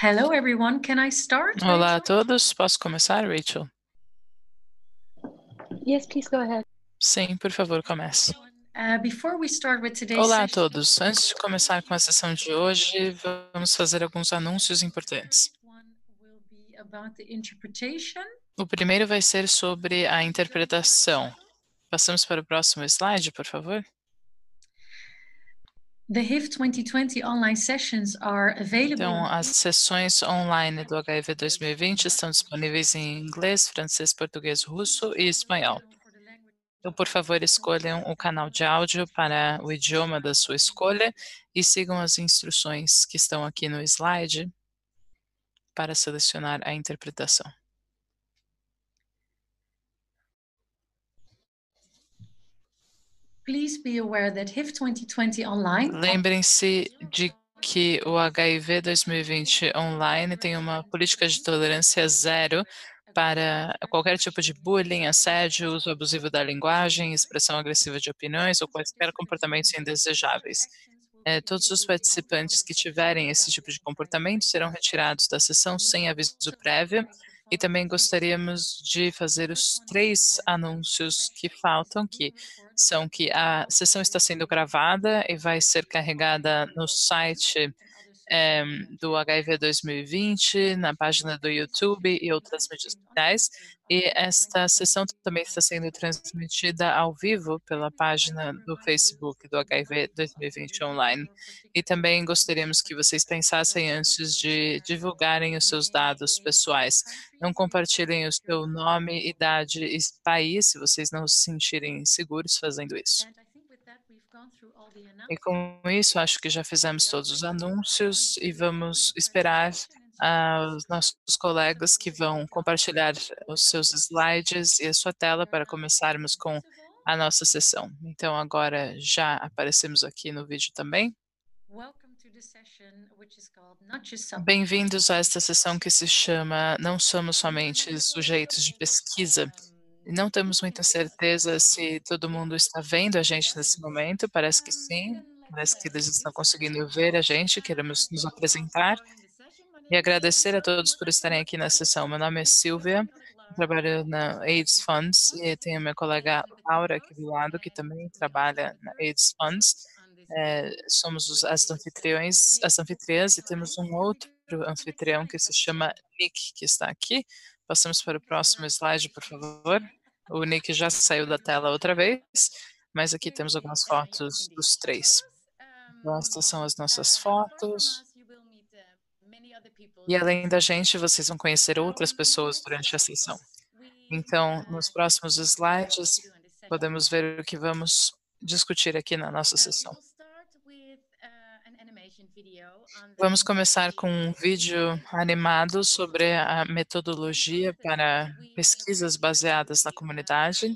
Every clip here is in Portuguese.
Hello, everyone. Can I start, Olá a Rachel? todos, posso começar, Rachel? Yes, please go ahead. Sim, por favor, comece. Before we start with today's Olá a session, todos, antes de começar com a sessão de hoje, vamos fazer alguns anúncios importantes. one will be about the interpretation. O primeiro vai ser sobre a interpretação. Passamos para o próximo slide, por favor. The HIF 2020 online sessions are available. Então, as sessões online do HIV 2020 estão disponíveis em inglês, francês, português, russo e espanhol. Então, por favor, escolham o canal de áudio para o idioma da sua escolha e sigam as instruções que estão aqui no slide para selecionar a interpretação. Please be aware that HIF 2020 online. Lembrem-se de que o HIV 2020 online tem uma política de tolerância zero para qualquer tipo de bullying, assédio, uso abusivo da linguagem, expressão agressiva de opiniões ou quaisquer comportamentos indesejáveis. Todos os participantes que tiverem esse tipo de comportamento serão retirados da sessão sem aviso prévio. E também gostaríamos de fazer os 3 anúncios que faltam, que são que a sessão está sendo gravada e vai ser carregada no site do HIV 2020, na página do YouTube e outras mídias sociais. E esta sessão também está sendo transmitida ao vivo pela página do Facebook do HIV 2020 Online. E também gostaríamos que vocês pensassem antes de divulgarem os seus dados pessoais. Não compartilhem o seu nome, idade e país se vocês não se sentirem seguros fazendo isso. E com isso, acho que já fizemos todos os anúncios e vamos esperar os nossos colegas que vão compartilhar os seus slides e a sua tela para começarmos com a nossa sessão. Então, agora já aparecemos aqui no vídeo também. Bem-vindos a esta sessão que se chama Não Somos Somente Sujeitos de Pesquisa. Não temos muita certeza se todo mundo está vendo a gente nesse momento, parece que sim, parece que eles estão conseguindo ver a gente, queremos nos apresentar e agradecer a todos por estarem aqui na sessão. Meu nome é Silvia, trabalho na AIDS Funds e tenho minha colega Laura aqui do lado, que também trabalha na AIDS Funds. Somos as anfitriãs e temos um outro anfitrião que se chama Nick, que está aqui. Passamos para o próximo slide, por favor. O Nick já saiu da tela outra vez, mas aqui temos algumas fotos dos 3. Então, estas são as nossas fotos. E além da gente, vocês vão conhecer outras pessoas durante a sessão. Então, nos próximos slides, podemos ver o que vamos discutir aqui na nossa sessão. Vamos começar com um vídeo animado sobre a metodologia para pesquisas baseadas na comunidade.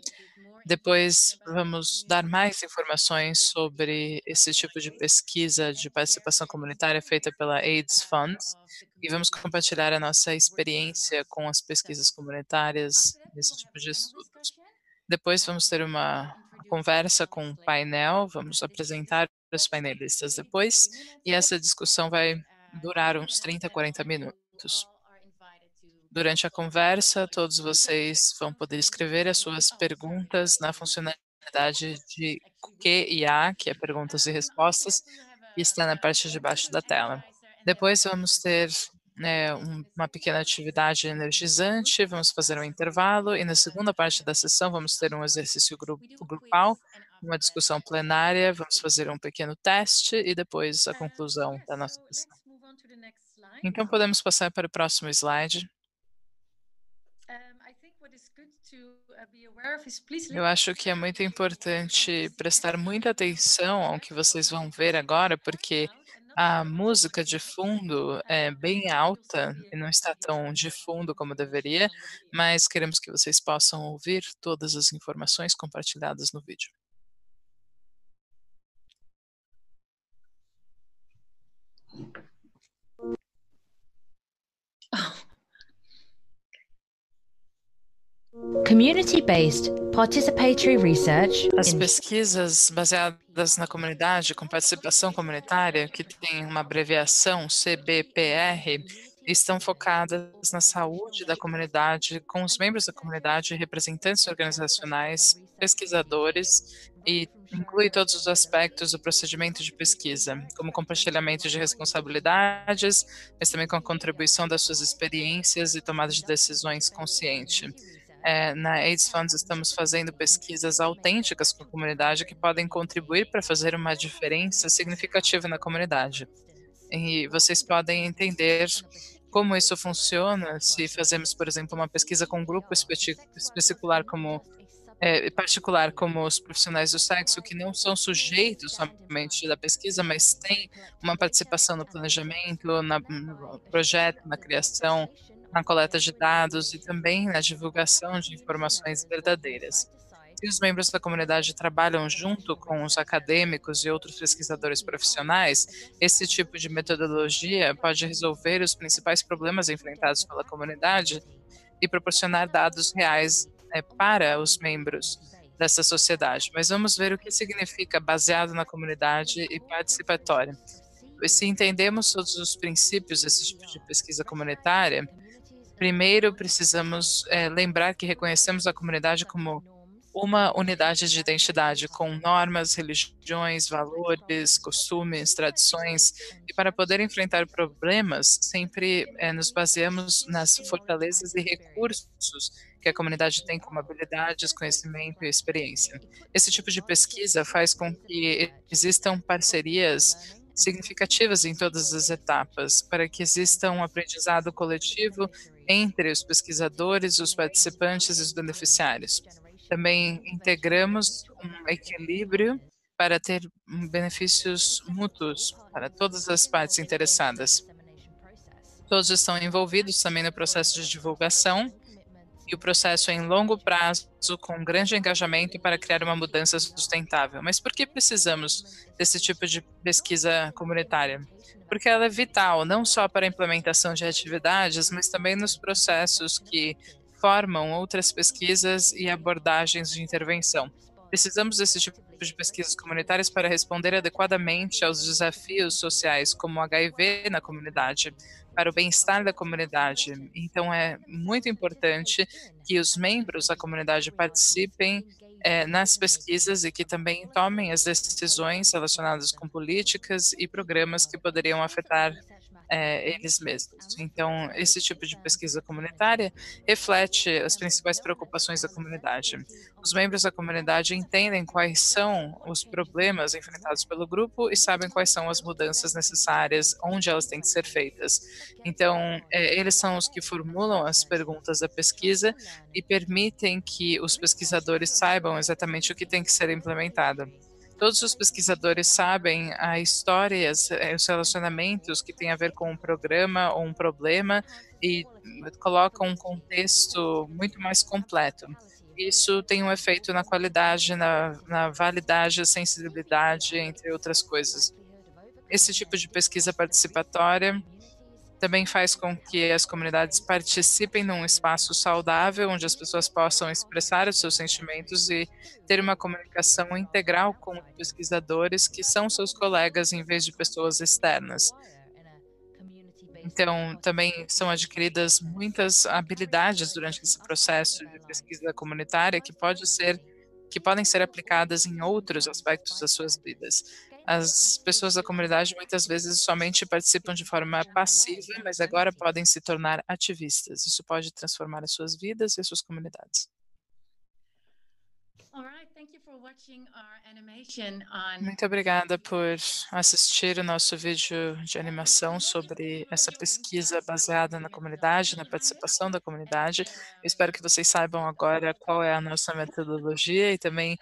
Depois, vamos dar mais informações sobre esse tipo de pesquisa de participação comunitária feita pela AIDS Funds e vamos compartilhar a nossa experiência com as pesquisas comunitárias nesse tipo de estudos. Depois, vamos ter uma conversa com um painel, vamos apresentar os painelistas depois, e essa discussão vai durar uns 30, 40 minutos. Durante a conversa, todos vocês vão poder escrever as suas perguntas na funcionalidade de Q&A, que é perguntas e respostas, que está na parte de baixo da tela. Depois vamos ter uma pequena atividade energizante, vamos fazer um intervalo e na segunda parte da sessão vamos ter um exercício grupal, uma discussão plenária, vamos fazer um pequeno teste e depois a conclusão da nossa sessão. Então podemos passar para o próximo slide. Eu acho que é muito importante prestar muita atenção ao que vocês vão ver agora, porque a música de fundo é bem alta e não está tão de fundo como deveria, mas queremos que vocês possam ouvir todas as informações compartilhadas no vídeo. Community-based participatory research. As pesquisas baseadas na comunidade, com participação comunitária, que tem uma abreviação CBPR, estão focadas na saúde da comunidade, com os membros da comunidade, representantes organizacionais, pesquisadores e inclui todos os aspectos do procedimento de pesquisa, como compartilhamento de responsabilidades, mas também com a contribuição das suas experiências e tomada de decisões consciente. Na AIDS Funds estamos fazendo pesquisas autênticas com a comunidade que podem contribuir para fazer uma diferença significativa na comunidade. E vocês podem entender como isso funciona se fazemos, por exemplo, uma pesquisa com um grupo especicular como particular como os profissionais do sexo que não são sujeitos somente da pesquisa, mas têm uma participação no planejamento, no projeto, na criação, na coleta de dados e também na divulgação de informações verdadeiras. Se os membros da comunidade trabalham junto com os acadêmicos e outros pesquisadores profissionais, esse tipo de metodologia pode resolver os principais problemas enfrentados pela comunidade e proporcionar dados reais para os membros dessa sociedade. Mas vamos ver o que significa baseado na comunidade e participatória. E se entendemos todos os princípios desse tipo de pesquisa comunitária, primeiro precisamos lembrar que reconhecemos a comunidade como uma unidade de identidade com normas, religiões, valores, costumes, tradições, e para poder enfrentar problemas, sempre nos baseamos nas fortalezas e recursos que a comunidade tem como habilidades, conhecimento e experiência. Esse tipo de pesquisa faz com que existam parcerias significativas em todas as etapas, para que exista um aprendizado coletivo entre os pesquisadores, os participantes e os beneficiários. Também integramos um equilíbrio para ter benefícios mútuos para todas as partes interessadas. Todos estão envolvidos também no processo de divulgação e o processo é em longo prazo, com grande engajamento para criar uma mudança sustentável. Mas por que precisamos desse tipo de pesquisa comunitária? Porque ela é vital, não só para a implementação de atividades, mas também nos processos que formam outras pesquisas e abordagens de intervenção. Precisamos desse tipo de pesquisas comunitárias para responder adequadamente aos desafios sociais, como o HIV na comunidade, para o bem-estar da comunidade. Então, é muito importante que os membros da comunidade participem nas pesquisas e que também tomem as decisões relacionadas com políticas e programas que poderiam afetar eles mesmos. Então, esse tipo de pesquisa comunitária reflete as principais preocupações da comunidade. Os membros da comunidade entendem quais são os problemas enfrentados pelo grupo e sabem quais são as mudanças necessárias, onde elas têm que ser feitas. Então, eles são os que formulam as perguntas da pesquisa e permitem que os pesquisadores saibam exatamente o que tem que ser implementado. Todos os pesquisadores sabem a história e os relacionamentos que têm a ver com um programa ou um problema e colocam um contexto muito mais completo. Isso tem um efeito na qualidade, na validade, sensibilidade, entre outras coisas. Esse tipo de pesquisa participatória também faz com que as comunidades participem num espaço saudável, onde as pessoas possam expressar os seus sentimentos e ter uma comunicação integral com os pesquisadores, que são seus colegas, em vez de pessoas externas. Então, também são adquiridas muitas habilidades durante esse processo de pesquisa comunitária que podem ser aplicadas em outros aspectos das suas vidas. As pessoas da comunidade muitas vezes somente participam de forma passiva, mas agora podem se tornar ativistas. Isso pode transformar as suas vidas e as suas comunidades. Muito obrigada por assistir o nosso vídeo de animação sobre essa pesquisa baseada na comunidade, na participação da comunidade. Eu espero que vocês saibam agora qual é a nossa metodologia e também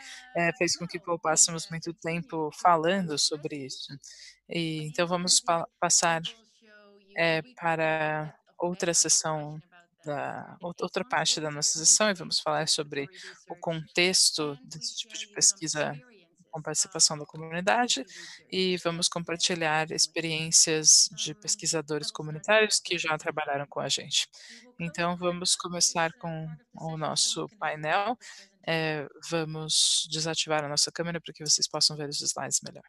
fez com que poupássemos muito tempo falando sobre isso. Então vamos passar para outra sessão outra parte da nossa sessão e vamos falar sobre o contexto desse tipo de pesquisa com participação da comunidade e vamos compartilhar experiências de pesquisadores comunitários que já trabalharam com a gente. Então, vamos começar com o nosso painel. Vamos desativar a nossa câmera para que vocês possam ver os slides melhor.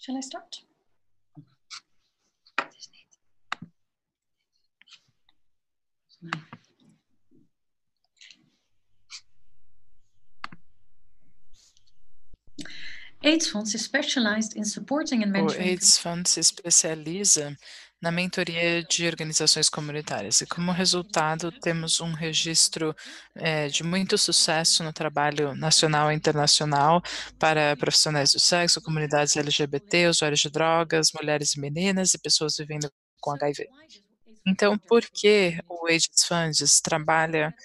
Shall I start? AIDS Fonds is specialized in supporting and O mentoring AIDS Fund se especializa na mentoria de organizações comunitárias e, como resultado, temos um registro de muito sucesso no trabalho nacional e internacional para profissionais do sexo, comunidades LGBT, usuários de drogas, mulheres e meninas e pessoas vivendo com HIV. Então, por que o AIDS Funds trabalha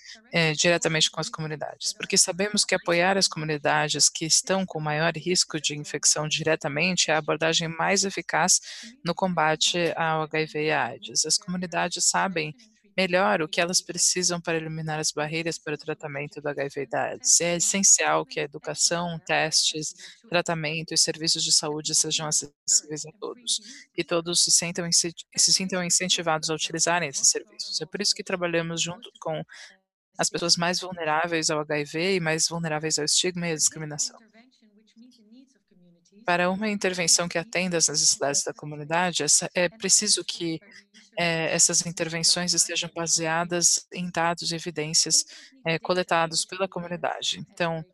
diretamente com as comunidades? Porque sabemos que apoiar as comunidades que estão com maior risco de infecção diretamente é a abordagem mais eficaz no combate ao HIV e AIDS. As comunidades sabem melhor o que elas precisam para eliminar as barreiras para o tratamento do HIV e da AIDS. É essencial que a educação, testes, tratamento e serviços de saúde sejam acessíveis a todos, que todos se sintam incentivados a utilizarem esses serviços. É por isso que trabalhamos junto com as pessoas mais vulneráveis ao HIV e mais vulneráveis ao estigma e à discriminação. Para uma intervenção que atenda às necessidades da comunidade, é preciso que essas intervenções estejam baseadas em dados e evidências coletados pela comunidade. Então,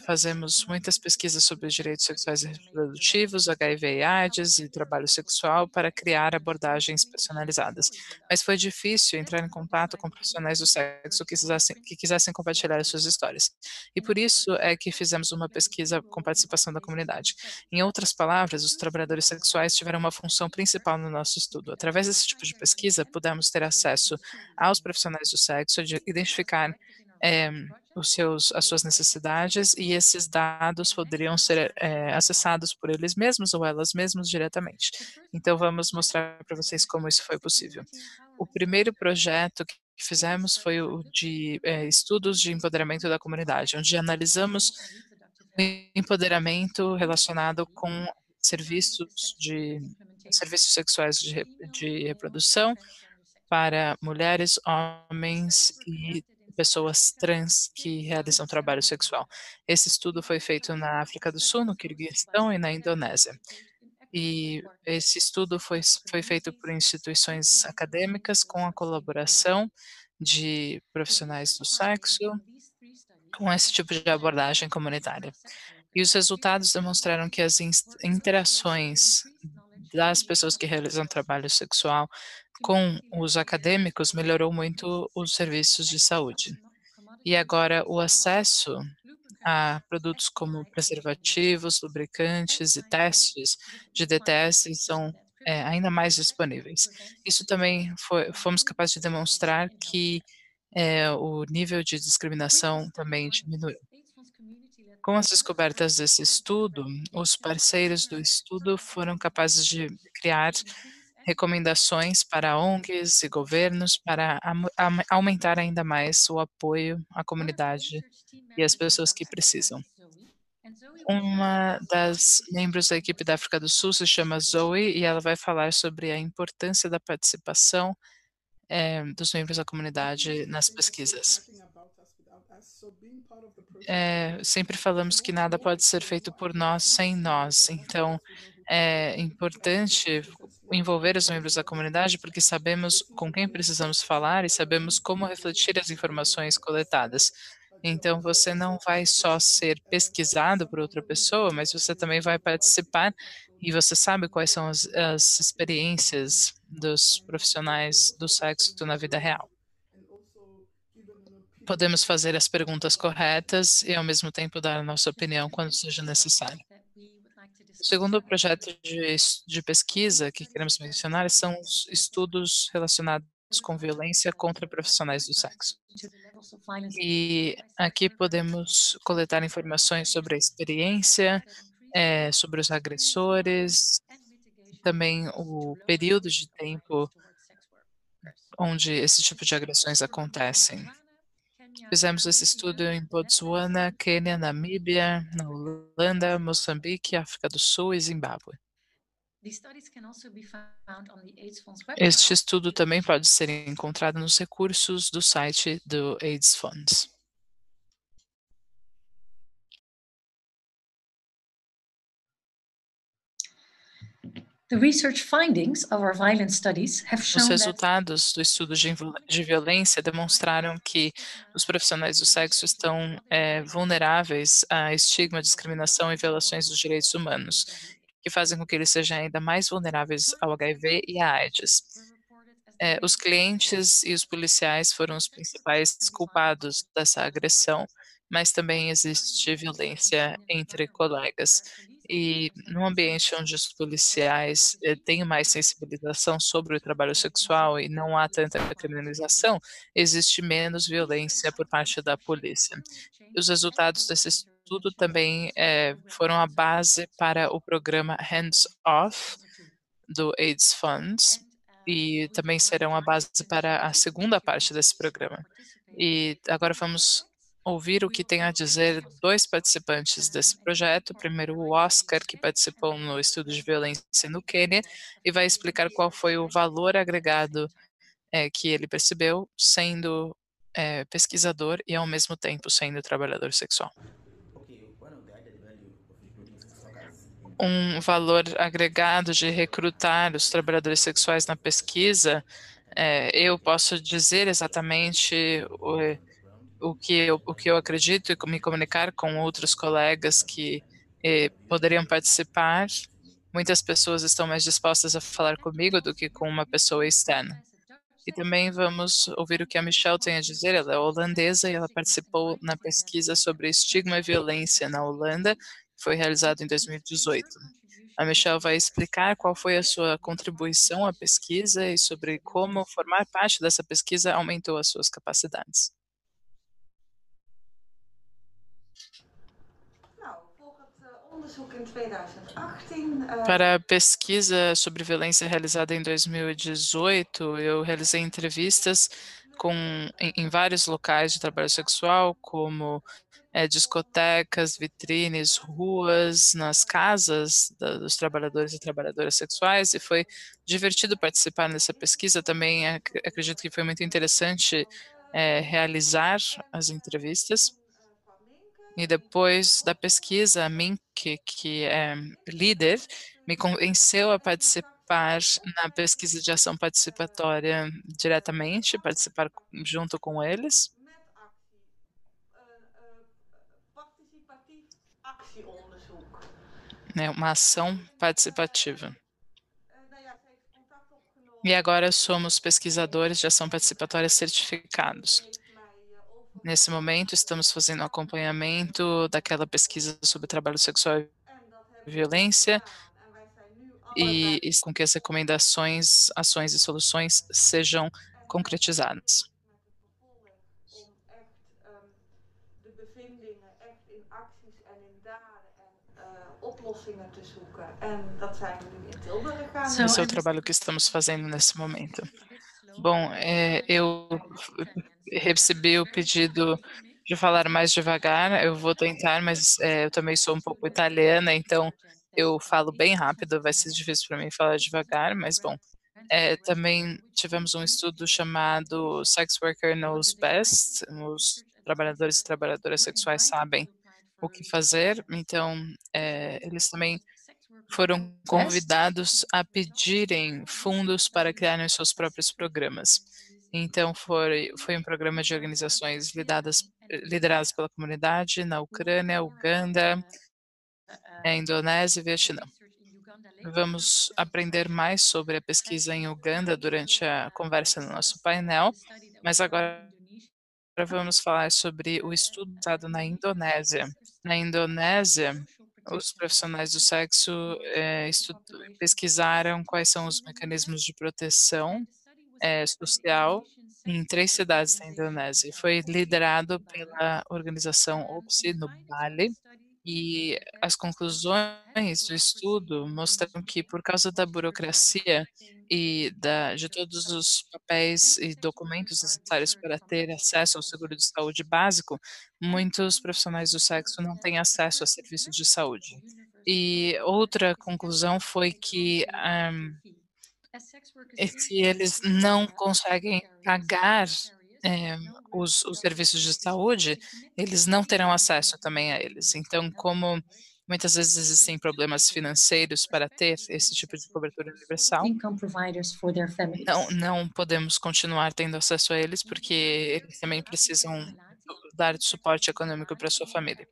fazemos muitas pesquisas sobre os direitos sexuais e reprodutivos, HIV e AIDS e trabalho sexual para criar abordagens personalizadas. Mas foi difícil entrar em contato com profissionais do sexo que quisessem compartilhar as suas histórias. E por isso é que fizemos uma pesquisa com participação da comunidade. Em outras palavras, os trabalhadores sexuais tiveram uma função principal no nosso estudo. Através desse tipo de pesquisa, pudemos ter acesso aos profissionais do sexo, de identificar eh, as suas necessidades, e esses dados poderiam ser acessados por eles mesmos ou elas mesmas diretamente. Então, vamos mostrar para vocês como isso foi possível. O primeiro projeto que fizemos foi o de estudos de empoderamento da comunidade, onde analisamos o empoderamento relacionado com serviços de serviços sexuais de reprodução para mulheres, homens e pessoas trans que realizam trabalho sexual. Esse estudo foi feito na África do Sul, no Quirguistão e na Indonésia. E esse estudo foi feito por instituições acadêmicas com a colaboração de profissionais do sexo, com esse tipo de abordagem comunitária. E os resultados demonstraram que as interações das pessoas que realizam trabalho sexual com os acadêmicos melhorou muito os serviços de saúde. E agora o acesso a produtos como preservativos, lubricantes e testes de DTS são ainda mais disponíveis. Isso também fomos capazes de demonstrar que o nível de discriminação também diminuiu. Com as descobertas desse estudo, os parceiros do estudo foram capazes de criar recomendações para ONGs e governos para aumentar ainda mais o apoio à comunidade e às pessoas que precisam. Uma das membros da equipe da África do Sul se chama Zoe e ela vai falar sobre a importância da participação dos membros da comunidade nas pesquisas. Sempre falamos que nada pode ser feito por nós sem nós, então é importante envolver os membros da comunidade, porque sabemos com quem precisamos falar e sabemos como refletir as informações coletadas. Então, você não vai só ser pesquisado por outra pessoa, mas você também vai participar e você sabe quais são as experiências dos profissionais do sexo na vida real. Podemos fazer as perguntas corretas e, ao mesmo tempo, dar a nossa opinião quando seja necessário. O segundo projeto de pesquisa que queremos mencionar são os estudos relacionados com violência contra profissionais do sexo. E aqui podemos coletar informações sobre a experiência, sobre os agressores, também o período de tempo onde esse tipo de agressões acontecem. Fizemos esse estudo em Botsuana, Quênia, Namíbia, na Holanda, Moçambique, África do Sul e Zimbábue. Este estudo também pode ser encontrado nos recursos do site do AIDS Funds. The research findings of our violence studies have Os shown that resultados do estudo de violência demonstraram que os profissionais do sexo estão vulneráveis a estigma, discriminação e violações dos direitos humanos, que fazem com que eles sejam ainda mais vulneráveis ao HIV e à AIDS. Os clientes e os policiais foram os principais culpados dessa agressão, mas também existe violência entre colegas. E num ambiente onde os policiais têm mais sensibilização sobre o trabalho sexual e não há tanta criminalização, existe menos violência por parte da polícia. E os resultados desse estudo também foram a base para o programa Hands Off do AIDS Funds e também serão a base para a segunda parte desse programa. E agora vamos ouvir o que tem a dizer 2 participantes desse projeto. Primeiro, o Oscar, que participou no estudo de violência no Quênia, e vai explicar qual foi o valor agregado, que ele percebeu sendo, pesquisador e, ao mesmo tempo, sendo trabalhador sexual. Okay, one of the added value of recruiting sex workers in Um valor agregado de recrutar os trabalhadores sexuais na pesquisa, eu posso dizer exatamente on the ground o que eu acredito e me comunicar com outros colegas que, poderiam participar. Muitas pessoas estão mais dispostas a falar comigo do que com uma pessoa externa. E também vamos ouvir o que a Michelle tem a dizer. Ela é holandesa e ela participou na pesquisa sobre estigma e violência na Holanda, que foi realizada em 2018. A Michelle vai explicar qual foi a sua contribuição à pesquisa e sobre como formar parte dessa pesquisa aumentou as suas capacidades. Nou, voor het onderzoek in 2018 Para a pesquisa sobre violência realizada em 2018, eu realizei entrevistas em vários locais de trabalho sexual, como discotecas, vitrines, ruas, nas casas dos trabalhadores e trabalhadoras sexuais, e foi divertido participar dessa pesquisa. Também acredito que foi muito interessante realizar as entrevistas. kwam Minke. E depois da pesquisa, a Mink, que é líder, me convenceu a participar na pesquisa de ação participatória diretamente, participar junto com eles. Met actie. Participatief actieonderzoek. Né, uma ação participativa. Nou ja, ze heeft contact opgenomen. E agora somos pesquisadores de ação participatória certificados. Heeft mij over Nesse momento, estamos fazendo acompanhamento daquela pesquisa sobre trabalho sexual e en dat hebben we violência, gedaan. En wij zijn nu allebei e com que as recomendações, ações e soluções sejam concretizadas. met het vervolg om echt de bevindingen echt in acties en in daden en oplossingen te zoeken. En dat zijn we nu in Tilburg gaan Zo, doen. Esse é o trabalho que estamos fazendo nesse momento. Bom, eu recebi o pedido de falar mais devagar, eu vou tentar, mas eu também sou um pouco italiana, então eu falo bem rápido, vai ser difícil para mim falar devagar, mas bom. Também tivemos um estudo chamado Sex Worker Knows Best, os trabalhadores e trabalhadoras sexuais sabem o que fazer, então eles também foram convidados a pedirem fundos para criarem seus próprios programas. Então, foi um programa de organizações lideradas pela comunidade na Ucrânia, Uganda, Indonésia e Vietnã. Vamos aprender mais sobre a pesquisa em Uganda durante a conversa no nosso painel, mas agora vamos falar sobre o estudo dado na Indonésia. Na Indonésia, os profissionais do sexo pesquisaram quais são os mecanismos de proteção social em 3 cidades da Indonésia. Foi liderado pela organização OPSI no Bali, e as conclusões do estudo mostram que, por causa da burocracia e de todos os papéis e documentos necessários para ter acesso ao seguro de saúde básico, muitos profissionais do sexo não têm acesso a serviços de saúde. E outra conclusão foi que se eles não conseguem pagar os serviços de saúde, eles não terão acesso também a eles. Então, como Muitas vezes existem problemas financeiros para ter esse tipo de cobertura universal. income providers for their families. Não podemos continuar tendo acesso a eles, porque eles também precisam dar suporte econômico para sua família.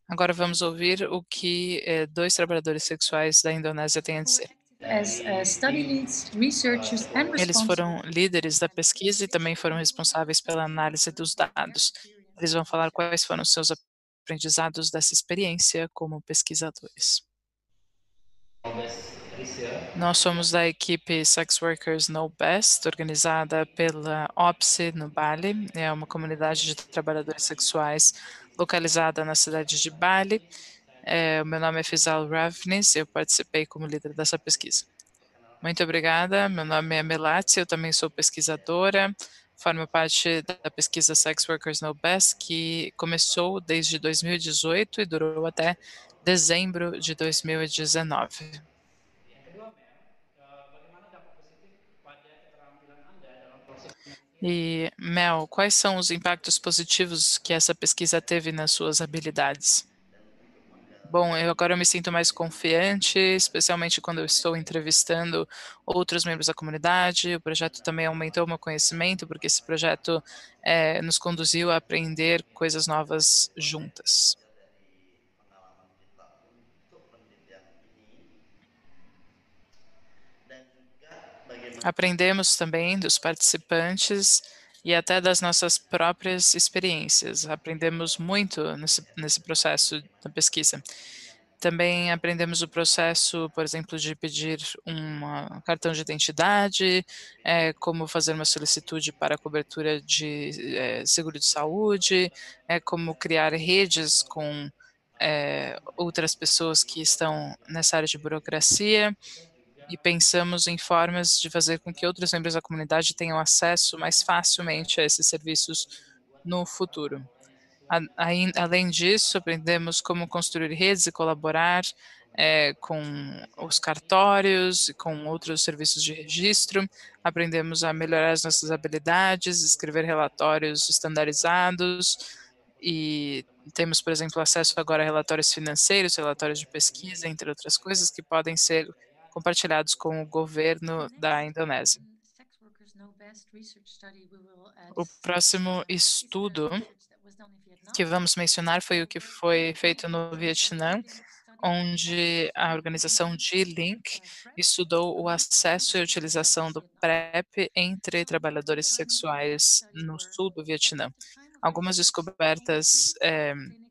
Agora vamos ouvir o que 2 trabalhadores sexuais da Indonésia têm a dizer. As study leads, researchers, and Eles foram responsible líderes da pesquisa e também foram responsáveis pela análise dos dados. Eles vão falar quais foram os seus aprendizados dessa experiência como pesquisadores. Nós somos da equipe Sex Workers Know Best, organizada pela OPSE no Bali. É uma comunidade de trabalhadores sexuais localizada na cidade de Bali. O meu nome é Fizal Ravnis e eu participei como líder dessa pesquisa. Muito obrigada. Meu nome é Melati, eu também sou pesquisadora. Formo parte da pesquisa Sex Workers Know Best, que começou desde 2018 e durou até dezembro de 2019. E, Mel, quais são os impactos positivos que essa pesquisa teve nas suas habilidades? Bom, eu agora me sinto mais confiante, especialmente quando eu estou entrevistando outros membros da comunidade. O projeto também aumentou meu conhecimento, porque esse projeto nos conduziu a aprender coisas novas juntas. Pengalaman kita untuk penelitian ini dan juga bagaimana Aprendemos também dos participantes e até das nossas próprias experiências. Aprendemos muito nesse processo da pesquisa. Também aprendemos o processo, por exemplo, de pedir um cartão de identidade, como fazer uma solicitude para cobertura de seguro de saúde, como criar redes com outras pessoas que estão nessa área de burocracia e pensamos em formas de fazer com que outros membros da comunidade tenham acesso mais facilmente a esses serviços no futuro. Além disso, aprendemos como construir redes e colaborar com os cartórios e com outros serviços de registro. Aprendemos a melhorar as nossas habilidades, escrever relatórios estandarizados e temos, por exemplo, acesso agora a relatórios financeiros, relatórios de pesquisa, entre outras coisas, que podem ser compartilhados com o governo da Indonésia. O próximo estudo que vamos mencionar foi o que foi feito no Vietnã, onde a organização G-Link estudou o acesso e utilização do PrEP entre trabalhadores sexuais no sul do Vietnã. Algumas descobertas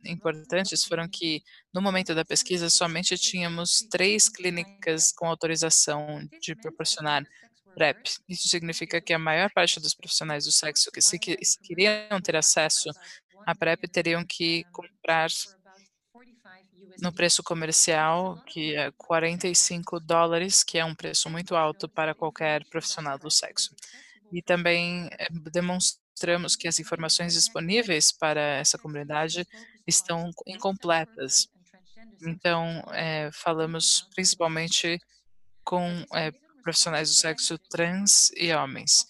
importantes foram que, no momento da pesquisa, somente tínhamos 3 clínicas com autorização de proporcionar PrEP. Isso significa que a maior parte dos profissionais do sexo que se queriam ter acesso à PrEP teriam que comprar no preço comercial, que é $45, que é um preço muito alto para qualquer profissional do sexo. E também demonstramos que as informações disponíveis para essa comunidade estão incompletas. Então, falamos principalmente com profissionais do sexo trans e homens.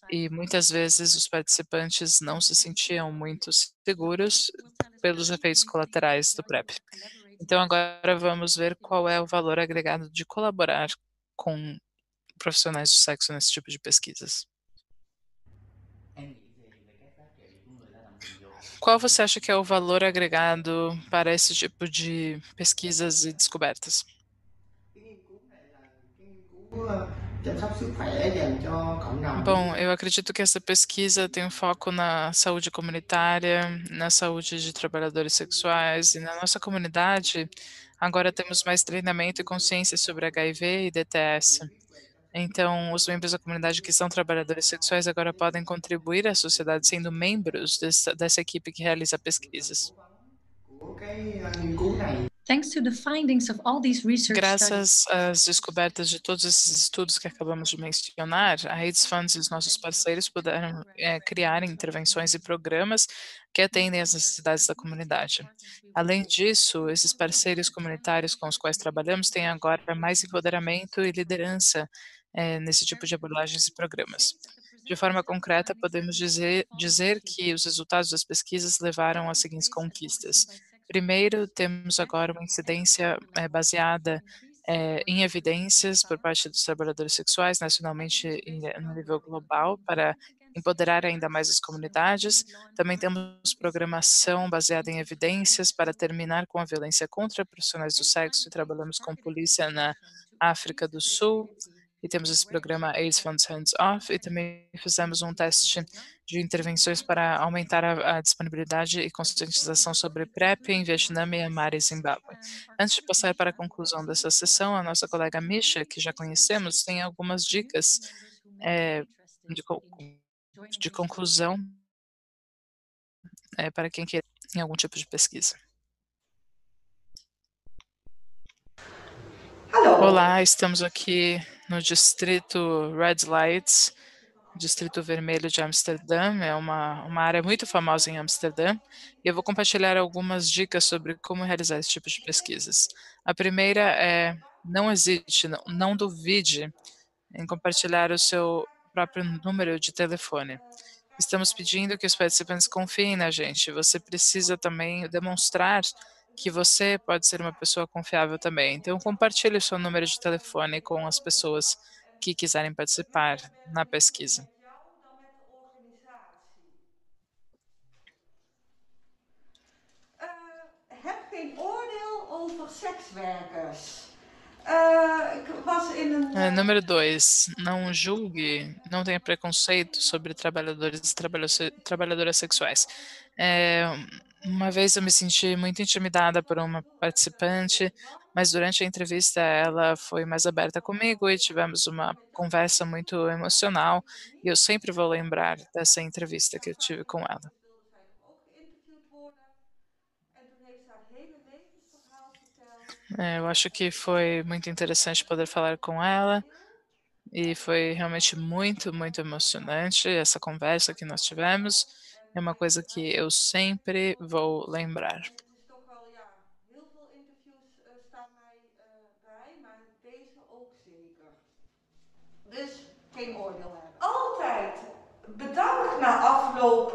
E muitas vezes os participantes não se sentiam muito seguros pelos efeitos colaterais do PrEP. Então, agora vamos ver qual é o valor agregado de colaborar com profissionais do sexo nesse tipo de pesquisas. em nghĩ gì về các giá trị của người lao động tình dục Qual você acha que é o valor agregado para esse tipo de pesquisas e descobertas? Cái nghiên cứu này là cái nghiên cứu chăm sóc sức khỏe dành cho cộng đồng. Bom, eu acredito que essa pesquisa tem um foco na saúde comunitária, na saúde de trabalhadores sexuais e na nossa comunidade. Agora temos mais treinamento e consciência sobre HIV e DTS. Então, os membros da comunidade que são trabalhadores sexuais agora podem contribuir à sociedade sendo membros dessa equipe que realiza pesquisas. Của cái nghiên cứu này Thanks to the findings of all these research studies, Graças às descobertas de todos esses estudos que acabamos de mencionar, a AIDS Funds e os nossos parceiros puderam criar intervenções e programas que atendem às necessidades da comunidade. Além disso, esses parceiros comunitários com os quais trabalhamos têm agora mais empoderamento e liderança nesse tipo de abordagens e programas. De forma concreta, podemos dizer que os resultados das pesquisas levaram às seguintes conquistas. Primeiro, temos agora uma incidência baseada em evidências por parte dos trabalhadores sexuais, nacionalmente e no nível global, para empoderar ainda mais as comunidades. Também temos programação baseada em evidências para terminar com a violência contra profissionais do sexo e trabalhamos com polícia na África do Sul e temos esse programa AIDS Funds Hands Off e também fizemos um teste de intervenções para aumentar a disponibilidade e conscientização sobre PrEP em Vietnã, Myanmar e Zimbábue. Antes de passar para a conclusão dessa sessão, a nossa colega Misha, que já conhecemos, tem algumas dicas eh, de, co- de conclusão para quem quer em algum tipo de pesquisa. Olá, estamos aqui no distrito Red Lights, Distrito Vermelho de Amsterdã, é uma área muito famosa em Amsterdã, e eu vou compartilhar algumas dicas sobre como realizar esse tipo de pesquisas. A primeira é, não hesite, não duvide em compartilhar o seu próprio número de telefone. Estamos pedindo que os participantes confiem na gente. Você precisa também demonstrar que você pode ser uma pessoa confiável também. Então, compartilhe o seu número de telefone com as pessoas que quiserem participar na pesquisa. Met jou dan met de organisatie. Heb geen oordeel over sekswerkers. Ik was in een. Número 2, não julgue, não tenha preconceito sobre trabalhadores e trabalhadoras sexuais. Uma vez eu me senti muito intimidada por uma participante, mas durante a entrevista ela foi mais aberta comigo e tivemos uma conversa muito emocional. E eu sempre vou lembrar dessa entrevista que eu tive com ela. Wilde zij toch ook geïnterviewd worden. En toen heeft ze haar hele levensverhaal verteld. Eu acho que foi muito interessante poder falar com ela. E foi realmente muito, muito emocionante essa conversa que nós tivemos. É uma coisa que eu sempre vou lembrar. Het is toch wel, ja, heel veel interviews staan mij bij, maar deze ook zeker. Dus geen oordeel hebben. Altijd bedankt na afloop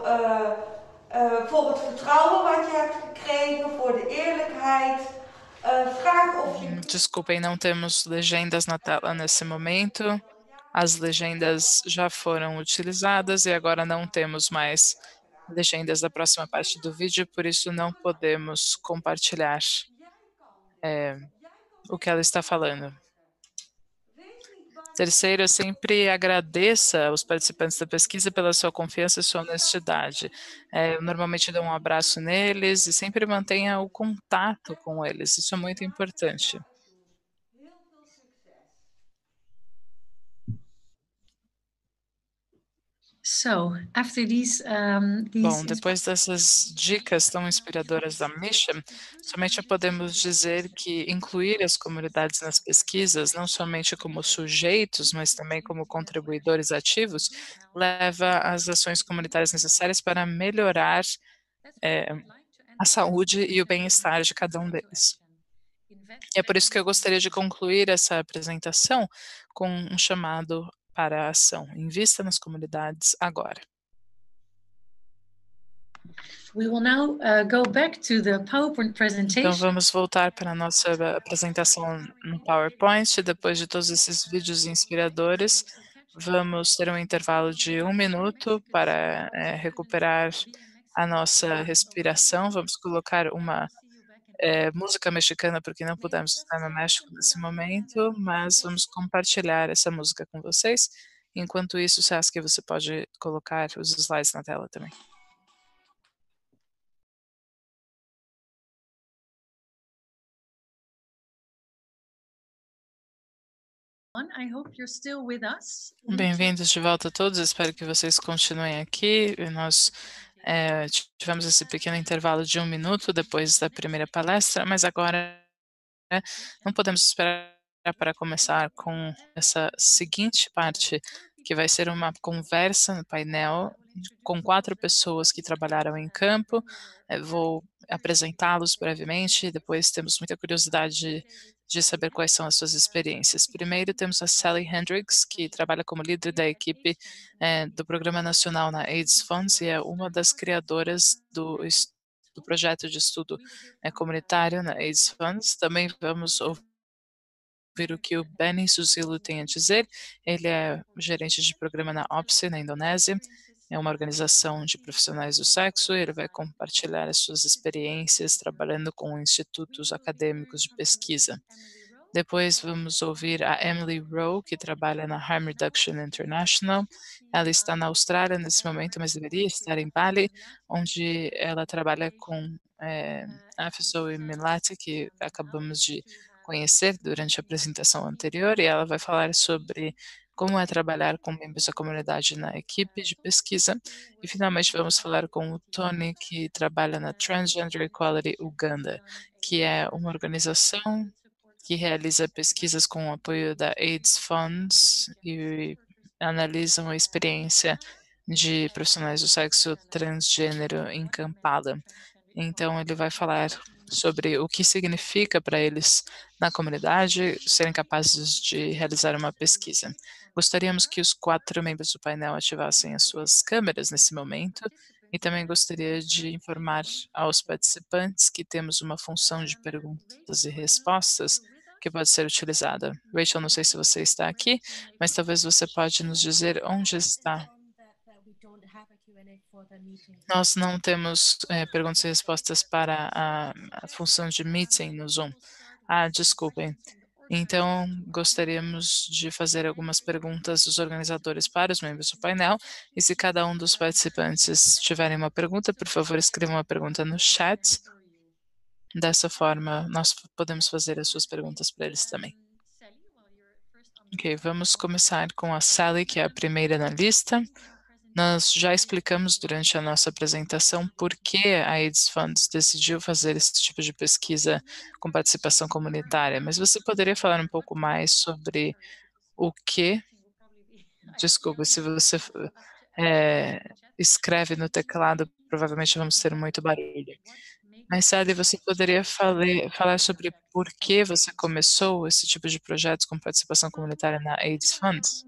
voor het vertrouwen wat je hebt gekregen, voor de eerlijkheid. Vraag of je. Desculpem, não temos legendas na tela nesse momento. As legendas já foram utilizadas e agora não temos mais legendas da próxima parte do vídeo, por isso não podemos compartilhar o que ela está falando. Terceiro, sempre agradeça aos participantes da pesquisa pela sua confiança e sua honestidade. Eu normalmente dou um abraço neles e sempre mantenha o contato com eles. Isso é muito importante. Heel veel succes. So, after Bom, depois dessas dicas tão inspiradoras da Misha, somente podemos dizer que incluir as comunidades nas pesquisas, não somente como sujeitos, mas também como contribuidores ativos, leva às ações comunitárias necessárias para melhorar a saúde e o bem-estar de cada um deles. É por isso que eu gostaria de concluir essa apresentação com um chamado para a ação. Invista nas comunidades agora. we will now go back to the PowerPoint Então, presentation. vamos voltar para a nossa apresentação no PowerPoint. Depois de todos esses vídeos inspiradores, vamos ter um intervalo de 1 minuto para recuperar a nossa respiração. Vamos colocar uma música mexicana, porque não pudemos estar no México nesse momento, mas vamos compartilhar essa música com vocês. Enquanto isso, Saskia, você pode colocar os slides na tela também. I hope you're still with us. Bem-vindos de volta a todos, espero que vocês continuem aqui. Nós tivemos esse pequeno intervalo de 1 minuto depois da primeira palestra, mas agora não podemos esperar para começar com essa seguinte parte, que vai ser uma conversa no painel com 4 pessoas que trabalharam em campo. Vou apresentá-los brevemente, depois temos muita curiosidade de saber quais são as suas experiências. Primeiro temos a Sally Hendricks, que trabalha como líder da equipe do Programa Nacional na AIDS Funds e é uma das criadoras do do projeto de estudo comunitário na AIDS Funds. Também vamos ouvir o que o Benny Susilo tem a dizer. Ele é gerente de programa na OPSI, na Indonésia. É uma organização de profissionais do sexo. Ele vai compartilhar as suas experiências trabalhando com institutos acadêmicos de pesquisa. Depois vamos ouvir a Emily Rowe, que trabalha na Harm Reduction International. Ela está na Austrália nesse momento, mas deveria estar em Bali, onde ela trabalha com Afzal e Melati, que acabamos de conhecer durante a apresentação anterior, e ela vai falar sobre como é trabalhar com membros da comunidade na equipe de pesquisa. E finalmente vamos falar com o Tony, que trabalha na Transgender Equality Uganda, que é uma organização que realiza pesquisas com o apoio da AIDS Funds e analisam a experiência de profissionais do sexo transgênero em Kampala. Então, ele vai falar sobre o que significa para eles na comunidade serem capazes de realizar uma pesquisa. Gostaríamos que os 4 membros do painel ativassem as suas câmeras nesse momento e também gostaria de informar aos participantes que temos uma função de perguntas e respostas que pode ser utilizada. Rachel, não sei se você está aqui, mas talvez você pode nos dizer onde está. Nós não temos perguntas e respostas para a função de meeting no Zoom. Desculpem. Então, gostaríamos de fazer algumas perguntas dos organizadores para os membros do painel. E se cada um dos participantes tiverem uma pergunta, por favor, escrevam uma pergunta no chat. Dessa forma, nós podemos fazer as suas perguntas para eles também. Ok, vamos começar com a Sally, que é a primeira na lista. Nós já explicamos durante a nossa apresentação por que a AIDS Funds decidiu fazer esse tipo de pesquisa com participação comunitária, mas você poderia falar um pouco mais sobre o que... Desculpa, se você escreve no teclado, provavelmente vamos ter muito barulho. Mas, Sally, você poderia falar sobre por que você começou esse tipo de projetos com participação comunitária na AIDS Funds?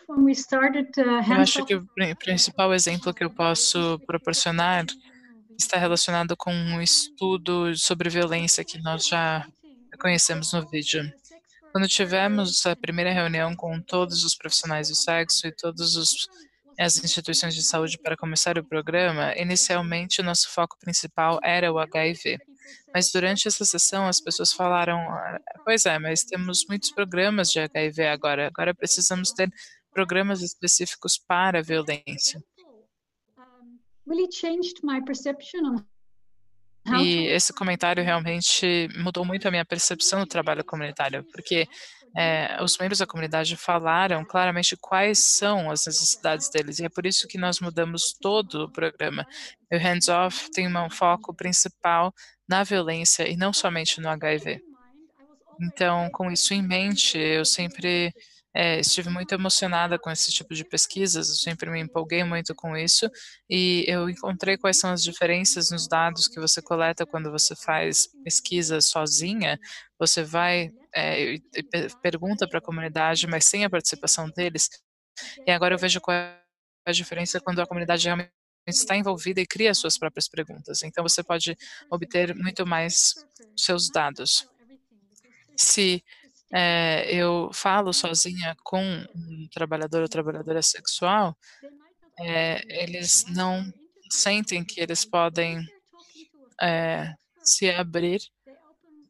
Eu acho que o principal exemplo que eu posso proporcionar está relacionado com um estudo sobre violência que nós já conhecemos no vídeo. Quando tivemos a primeira reunião com todos os profissionais do sexo e todas as instituições de saúde para começar o programa, inicialmente o nosso foco principal era o HIV. Mas durante essa sessão as pessoas falaram, pois é, mas temos muitos programas de HIV agora precisamos ter programas específicos para a violência. E esse comentário realmente mudou muito a minha percepção do trabalho comunitário, porque os membros da comunidade falaram claramente quais são as necessidades deles, e é por isso que nós mudamos todo o programa. O Hands Off tem um foco principal na violência e não somente no HIV. Então, com isso em mente, eu sempre estive muito emocionada com esse tipo de pesquisas, eu sempre me empolguei muito com isso, e eu encontrei quais são as diferenças nos dados que você coleta quando você faz pesquisa sozinha. Você vai e pergunta para a comunidade, mas sem a participação deles. E agora eu vejo qual é a diferença quando a comunidade realmente está envolvida e cria suas próprias perguntas. Então, você pode obter muito mais seus dados. Se eu falo sozinha com um trabalhador ou trabalhadora sexual, eles não sentem que eles podem se abrir,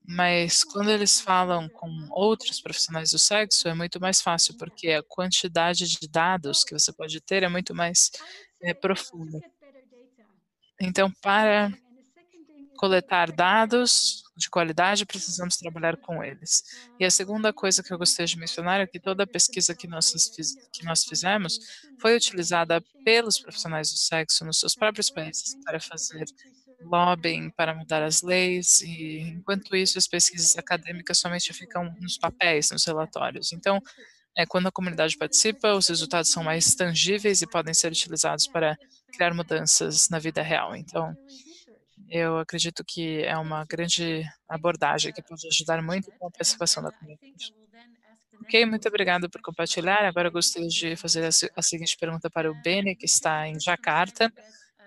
mas quando eles falam com outros profissionais do sexo é muito mais fácil, porque a quantidade de dados que você pode ter é muito mais profunda. Então, para coletar dados de qualidade, precisamos trabalhar com eles. E a segunda coisa que eu gostaria de mencionar é que toda a pesquisa que nós fizemos foi utilizada pelos profissionais do sexo nos seus próprios países para fazer lobbying, para mudar as leis, e enquanto isso as pesquisas acadêmicas somente ficam nos papéis, nos relatórios. Então, quando a comunidade participa, os resultados são mais tangíveis e podem ser utilizados para criar mudanças na vida real. Então, eu acredito que é uma grande abordagem que pode ajudar muito com a participação da comunidade. Ok, muito obrigada por compartilhar. Agora eu gostaria de fazer a seguinte pergunta para o Beni, que está em Jacarta.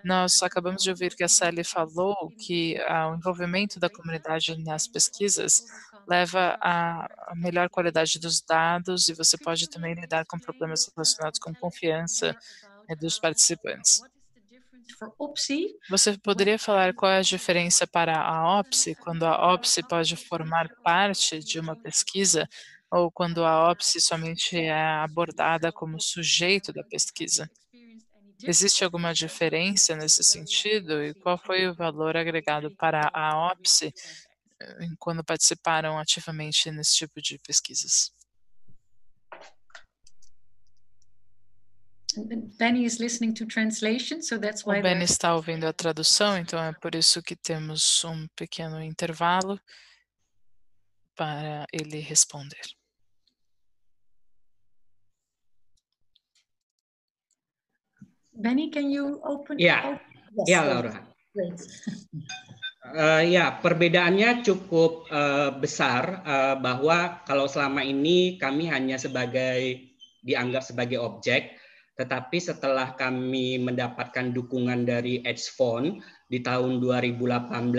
Nós acabamos de ouvir que a Sally falou que o envolvimento da comunidade nas pesquisas leva à melhor qualidade dos dados e você pode também lidar com problemas relacionados com confiança dos participantes. For OPSI, Você poderia falar qual é a diferença para a OPSI, quando a OPSI pode formar parte de uma pesquisa ou quando a OPSI somente é abordada como sujeito da pesquisa? Existe alguma diferença nesse sentido e qual foi o valor agregado para a OPSI quando participaram ativamente nesse tipo de pesquisas? Benny is listening to translation, so that's why O Ben there's está ouvindo a tradução, então é por isso que temos um pequeno intervalo para ele responder. Benny, can you open? Ya, Yes, ya go. Laura. Great. Ya, perbedaannya cukup besar bahwa kalau selama ini kami hanya dianggap sebagai objek, tetapi setelah kami mendapatkan dukungan dari Edge Fund di tahun 2018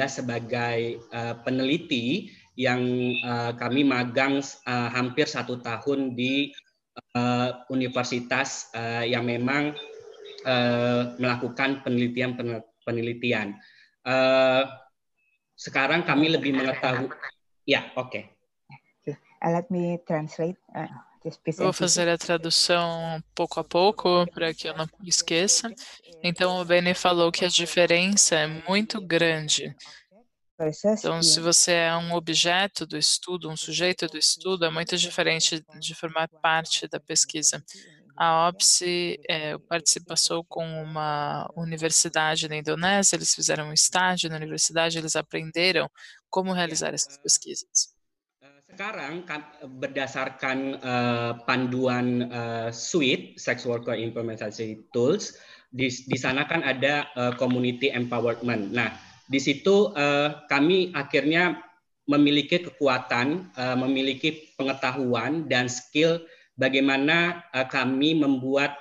sebagai peneliti yang kami magang hampir 1 tahun di universitas yang memang melakukan penelitian. Sekarang kami lebih mengetahui. Ya, oke. Let me translate this Eu vou fazer a tradução pouco a pouco para que eu não esqueça. Então, o Benny falou que a diferença é muito grande. Então, se você é um objeto do estudo, um sujeito do estudo, é muito diferente de formar parte da pesquisa. A OPSI participou com uma universidade na Indonésia, eles fizeram um estágio na universidade, eles aprenderam como realizar essas pesquisas. Sekarang berdasarkan panduan suite Sex Worker Implementation Tools, di sana kan ada community empowerment. Nah, di situ kami akhirnya memiliki kekuatan, memiliki pengetahuan dan skill bagaimana kami membuat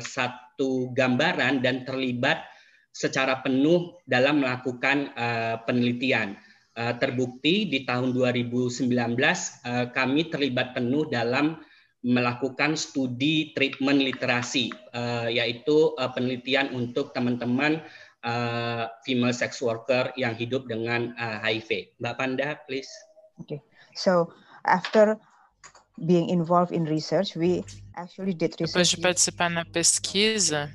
satu gambaran dan terlibat secara penuh dalam melakukan penelitian. Terbukti di tahun 2019 kami terlibat penuh dalam melakukan studi treatment literasi, yaitu penelitian untuk teman-teman female sex worker yang hidup dengan HIV. Mbak Panda, please. Okay. So after being involved in research, we actually did Depois research. de participar na pesquisa,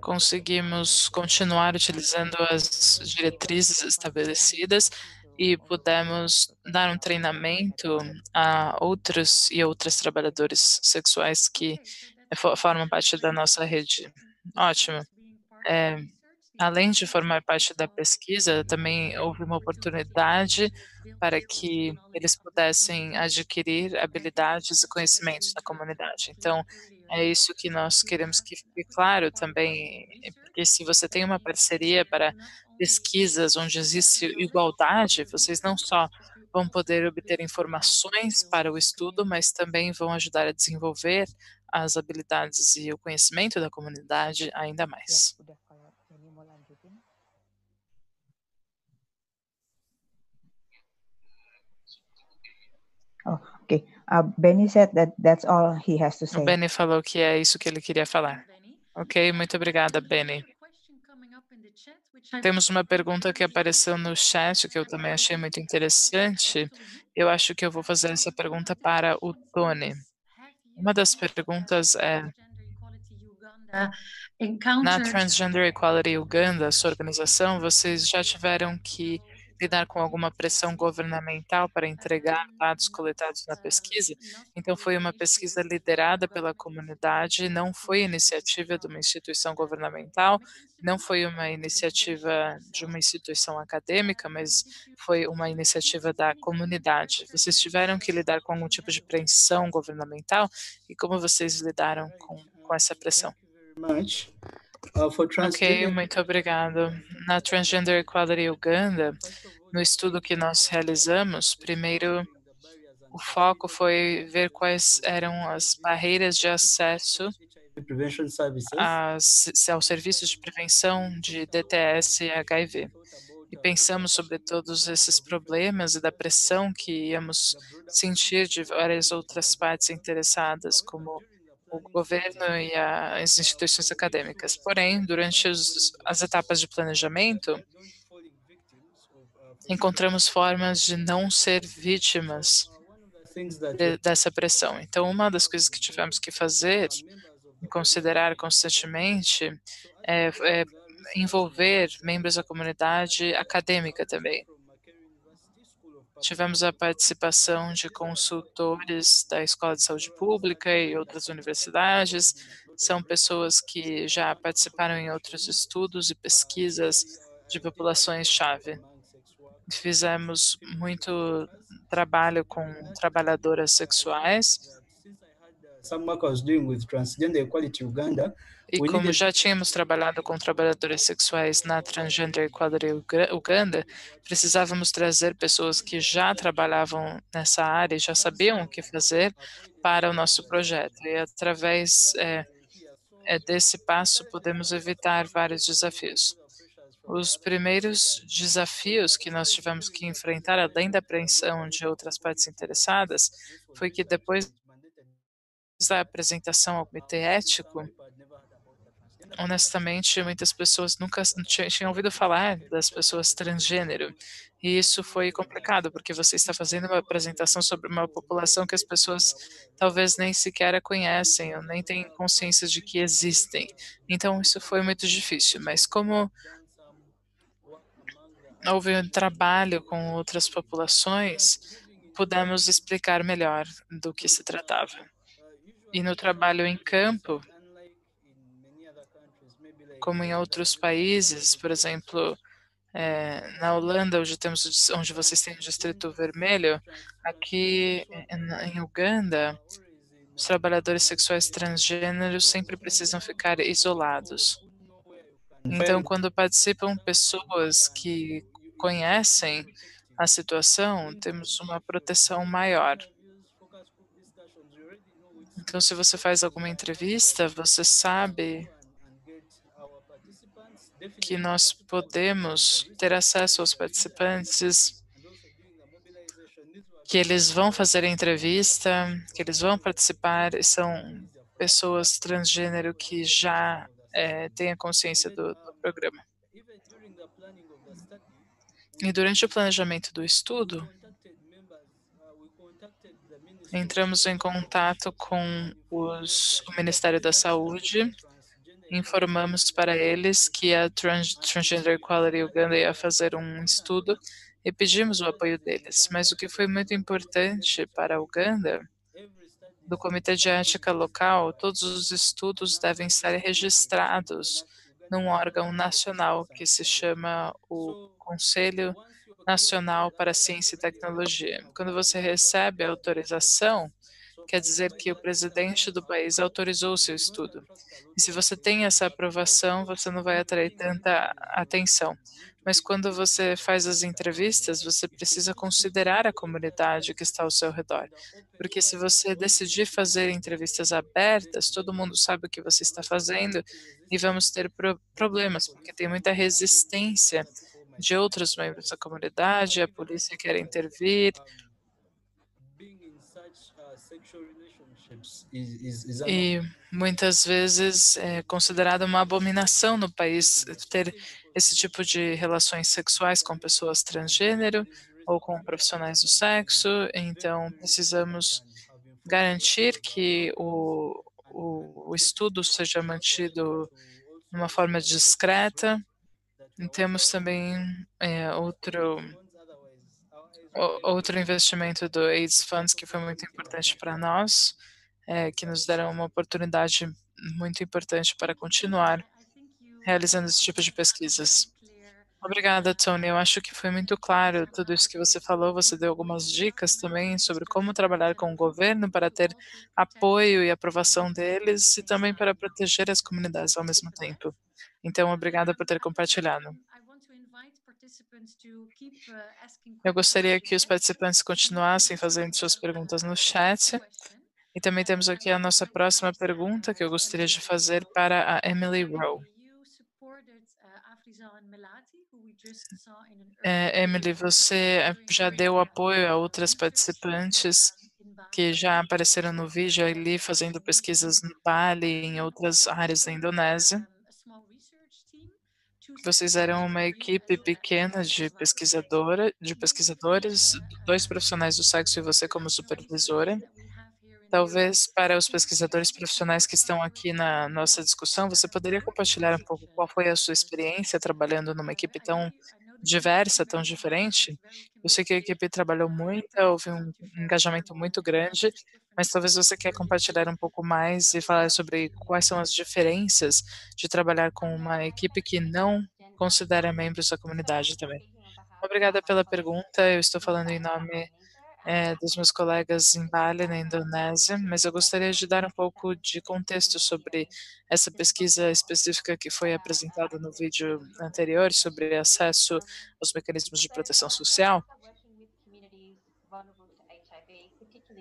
conseguimos continuar utilizando as diretrizes estabelecidas e pudemos dar um treinamento a outros e outras trabalhadores sexuais que formam parte da nossa rede. Ótimo. Além de formar parte da pesquisa, também houve uma oportunidade para que eles pudessem adquirir habilidades e conhecimentos da comunidade. Então, é isso que nós queremos que fique claro também, porque se você tem uma parceria para pesquisas onde existe igualdade, vocês não só vão poder obter informações para o estudo, mas também vão ajudar a desenvolver as habilidades e o conhecimento da comunidade ainda mais. Oh, okay. Benny said that that's all he has to say. O Benny falou que é isso que ele queria falar. Ok, muito obrigada, Benny. Temos uma pergunta que apareceu no chat que eu também achei muito interessante. Eu acho que eu vou fazer essa pergunta para o Tony. Uma das perguntas é: na Transgender Equality Uganda, sua organização, vocês já tiveram que lidar com alguma pressão governamental para entregar dados coletados na pesquisa? Então, foi uma pesquisa liderada pela comunidade, não foi iniciativa de uma instituição governamental, não foi uma iniciativa de uma instituição acadêmica, mas foi uma iniciativa da comunidade. Vocês tiveram que lidar com algum tipo de pressão governamental e como vocês lidaram com essa pressão? Ok, muito obrigado. Na Transgender Equality Uganda, no estudo que nós realizamos, primeiro o foco foi ver quais eram as barreiras de acesso prevention services. aos serviços de prevenção de DTS e HIV. E pensamos sobre todos esses problemas e da pressão que íamos sentir de várias outras partes interessadas, como o governo e as instituições acadêmicas. Porém, durante as etapas de planejamento, encontramos formas de não ser vítimas dessa pressão. Então, uma das coisas que tivemos que fazer e considerar constantemente é envolver membros da comunidade acadêmica também. Tivemos a participação de consultores da Escola de Saúde Pública e outras universidades. São pessoas que já participaram em outros estudos e pesquisas de populações-chave. Fizemos muito trabalho com trabalhadoras sexuais. E como já tínhamos trabalhado com trabalhadoras sexuais na Transgender Equality Uganda, precisávamos trazer pessoas que já trabalhavam nessa área e já sabiam o que fazer para o nosso projeto. E através desse passo podemos evitar vários desafios. Os primeiros desafios que nós tivemos que enfrentar, além da apreensão de outras partes interessadas, foi que depois da apresentação ao comitê ético, honestamente, muitas pessoas nunca tinham ouvido falar das pessoas transgênero. E isso foi complicado, porque você está fazendo uma apresentação sobre uma população que as pessoas talvez nem sequer a conhecem, ou nem têm consciência de que existem. Então, isso foi muito difícil. Mas como houve um trabalho com outras populações, pudemos explicar melhor do que se tratava. E no trabalho em campo, como em outros países, por exemplo, na Holanda, onde vocês têm o Distrito Vermelho, aqui em Uganda, os trabalhadores sexuais transgêneros sempre precisam ficar isolados. Então, quando participam pessoas que conhecem a situação, temos uma proteção maior. Então, se você faz alguma entrevista, você sabe que nós podemos ter acesso aos participantes, que eles vão fazer a entrevista, que eles vão participar, e são pessoas transgênero que já têm a consciência do programa. E durante o planejamento do estudo, entramos em contato com o Ministério da Saúde, informamos para eles que a Transgender Equality Uganda ia fazer um estudo e pedimos o apoio deles. Mas o que foi muito importante para a Uganda, do Comitê de Ética Local, todos os estudos devem estar registrados num órgão nacional que se chama o Conselho Nacional para a Ciência e Tecnologia. Quando você recebe a autorização, quer dizer que o presidente do país autorizou o seu estudo. E se você tem essa aprovação, você não vai atrair tanta atenção. Mas quando você faz as entrevistas, você precisa considerar a comunidade que está ao seu redor. Porque se você decidir fazer entrevistas abertas, todo mundo sabe o que você está fazendo e vamos ter problemas, porque tem muita resistência de outros membros da comunidade, a polícia quer intervir. E muitas vezes é considerado uma abominação no país ter esse tipo de relações sexuais com pessoas transgênero ou com profissionais do sexo. Então, precisamos garantir que o estudo seja mantido de uma forma discreta. E temos também outro investimento do AIDS Funds que foi muito importante para nós, que nos deram uma oportunidade muito importante para continuar realizando esse tipo de pesquisas. Obrigada, Tony. Eu acho que foi muito claro tudo isso que você falou. Você deu algumas dicas também sobre como trabalhar com o governo para ter apoio e aprovação deles e também para proteger as comunidades ao mesmo tempo. Então, obrigada por ter compartilhado. Eu gostaria que os participantes continuassem fazendo suas perguntas no chat. E também temos aqui a nossa próxima pergunta que eu gostaria de fazer para a Emily Rowe. Emily, você já deu apoio a outras participantes que já apareceram no vídeo ali fazendo pesquisas no Bali e em outras áreas da Indonésia. Vocês eram uma equipe pequena de pesquisadores, 2 profissionais do sexo e você como supervisora. Talvez para os pesquisadores profissionais que estão aqui na nossa discussão, você poderia compartilhar um pouco qual foi a sua experiência trabalhando numa equipe tão diversa, tão diferente? Eu sei que a equipe trabalhou muito, houve um engajamento muito grande, mas talvez você quer compartilhar um pouco mais e falar sobre quais são as diferenças de trabalhar com uma equipe que não considera membros da comunidade também. Obrigada pela pergunta, eu estou falando em nome dos meus colegas em Bali, na Indonésia, mas eu gostaria de dar um pouco de contexto sobre essa pesquisa específica que foi apresentada no vídeo anterior sobre acesso aos mecanismos de proteção social.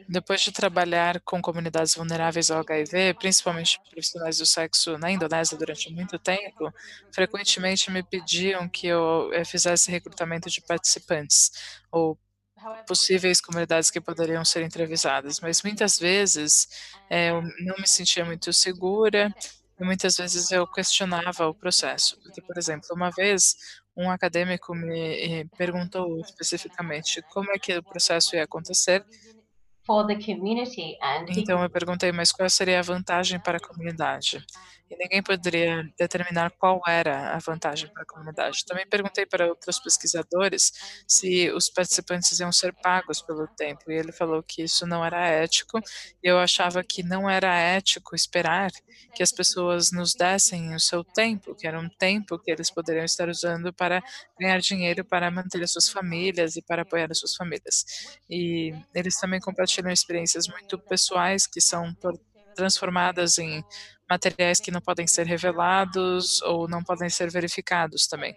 Depois de trabalhar com comunidades vulneráveis ao HIV, principalmente profissionais do sexo na Indonésia durante muito tempo, frequentemente me pediam que eu fizesse recrutamento de participantes ou possíveis comunidades que poderiam ser entrevistadas, mas muitas vezes eu não me sentia muito segura e muitas vezes eu questionava o processo. Porque, por exemplo, uma vez um acadêmico me perguntou especificamente como é que o processo ia acontecer. Então eu perguntei, mas qual seria a vantagem para a comunidade? E ninguém poderia determinar qual era a vantagem para a comunidade. Também perguntei para outros pesquisadores se os participantes iam ser pagos pelo tempo, e ele falou que isso não era ético, e eu achava que não era ético esperar que as pessoas nos dessem o seu tempo, que era um tempo que eles poderiam estar usando para ganhar dinheiro para manter as suas famílias e para apoiar as suas famílias. E eles também compartilham experiências muito pessoais que são transformadas em materiais que não podem ser revelados ou não podem ser verificados também,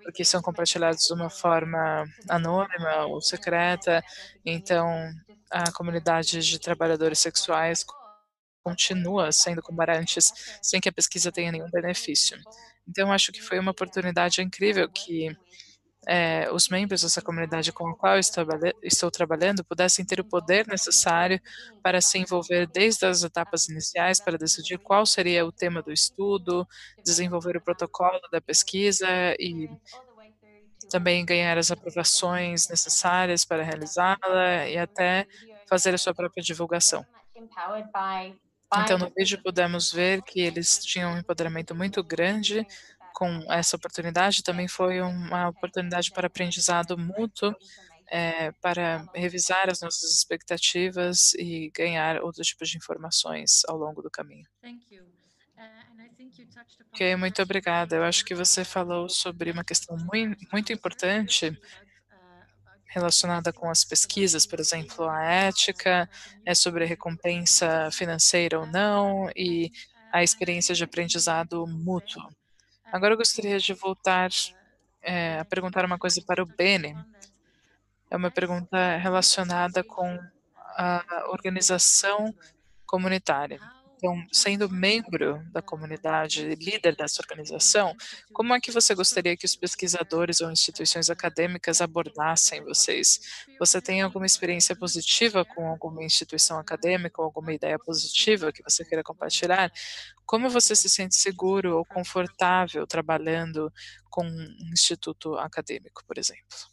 porque são compartilhados de uma forma anônima ou secreta. Então, a comunidade de trabalhadores sexuais continua sendo como era antes, sem que a pesquisa tenha nenhum benefício. Então, acho que foi uma oportunidade incrível que os membros dessa comunidade com a qual estou trabalhando pudessem ter o poder necessário para se envolver desde as etapas iniciais para decidir qual seria o tema do estudo, desenvolver o protocolo da pesquisa e também ganhar as aprovações necessárias para realizá-la e até fazer a sua própria divulgação. Então, no vídeo pudemos ver que eles tinham um empoderamento muito grande com essa oportunidade. Também foi uma oportunidade para aprendizado mútuo, para revisar as nossas expectativas e ganhar outros tipos de informações ao longo do caminho. Ok, muito obrigada. Eu acho que você falou sobre uma questão muito importante relacionada com as pesquisas, por exemplo, a ética, sobre a recompensa financeira ou não, e a experiência de aprendizado mútuo. Agora eu gostaria de voltar a perguntar uma coisa para o Beni. É uma pergunta relacionada com a organização comunitária. Então, sendo membro da comunidade, líder dessa organização, como é que você gostaria que os pesquisadores ou instituições acadêmicas abordassem vocês? Você tem alguma experiência positiva com alguma instituição acadêmica ou alguma ideia positiva que você queira compartilhar? Como você se sente seguro ou confortável trabalhando com um instituto acadêmico, por exemplo?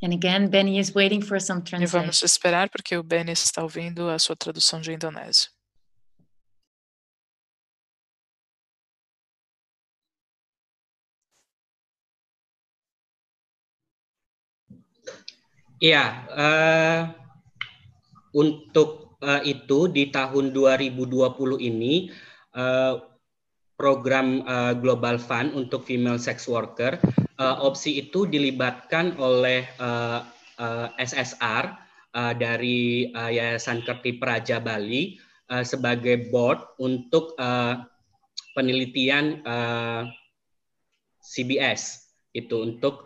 And again, Benny is waiting for some E translation. vamos esperar porque o Beni está ouvindo a sua tradução de indonésio. Ya, untuk itu di tahun 2020 ini program Global Fund untuk Female Sex Worker, opsi itu dilibatkan oleh SSR dari Yayasan Kerti Praja Bali sebagai board untuk penelitian CBS itu untuk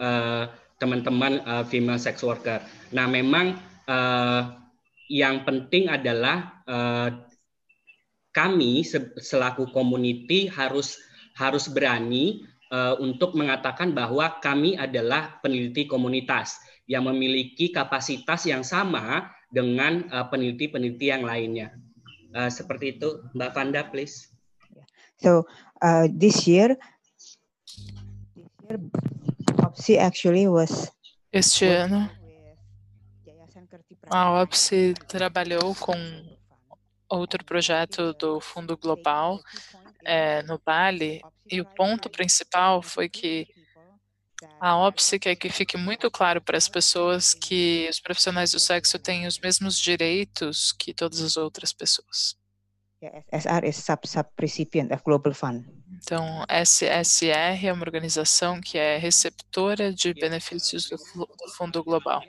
teman-teman female sex worker. Nah, memang yang penting adalah kami selaku community harus berani untuk mengatakan bahwa kami adalah peneliti komunitas yang memiliki kapasitas yang sama dengan peneliti-peneliti yang lainnya. Seperti itu, Mbak Vanda, please. So this year, OPSI actually was. Este ano, a OPSI trabalhou com outro projeto do Fundo Global no Bali, e o ponto principal foi que a OPSI quer que fique muito claro para as pessoas que os profissionais do sexo têm os mesmos direitos que todas as outras pessoas. SSR is sub-recipient of Global Fund. Então, SSR é uma organização que é receptora de benefícios do Fundo Global.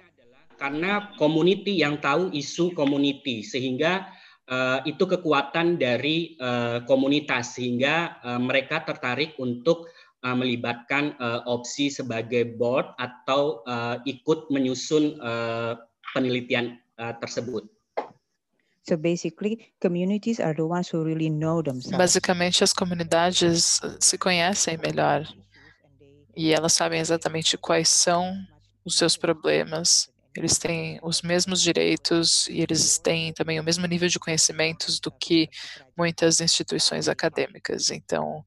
Karena community yang tahu isu community, sehingga itu kekuatan dari komunitas, sehingga mereka tertarik untuk melibatkan OPSI sebagai board atau ikut menyusun penelitian tersebut. So basically, communities are the ones who really know themselves. Basicamente, as comunidades se conhecem melhor e elas sabem exatamente quais são os seus problemas. Eles têm os mesmos direitos e eles têm também o mesmo nível de conhecimentos do que muitas instituições acadêmicas. Então,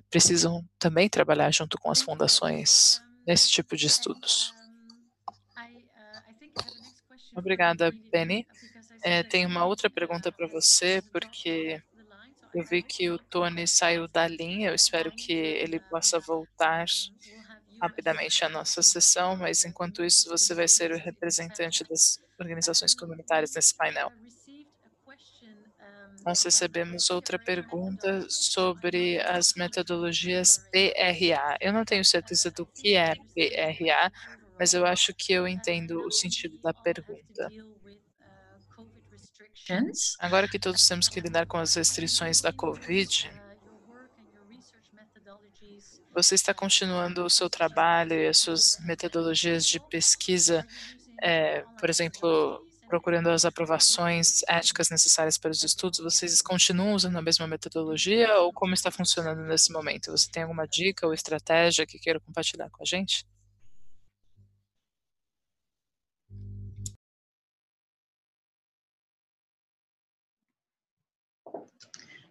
precisam também trabalhar junto com as fundações nesse tipo de estudos. Obrigada, Penny. Tem uma outra pergunta para você, porque eu vi que o Tony saiu da linha. Eu espero que ele possa voltar rapidamente à nossa sessão, mas enquanto isso você vai ser o representante das organizações comunitárias nesse painel. Nós recebemos outra pergunta sobre as metodologias PRA. Eu não tenho certeza do que é PRA, mas eu acho que eu entendo o sentido da pergunta. Agora que todos temos que lidar com as restrições da COVID, você está continuando o seu trabalho e as suas metodologias de pesquisa, por exemplo, procurando as aprovações éticas necessárias para os estudos, vocês continuam usando a mesma metodologia ou como está funcionando nesse momento? Você tem alguma dica ou estratégia que queira compartilhar com a gente?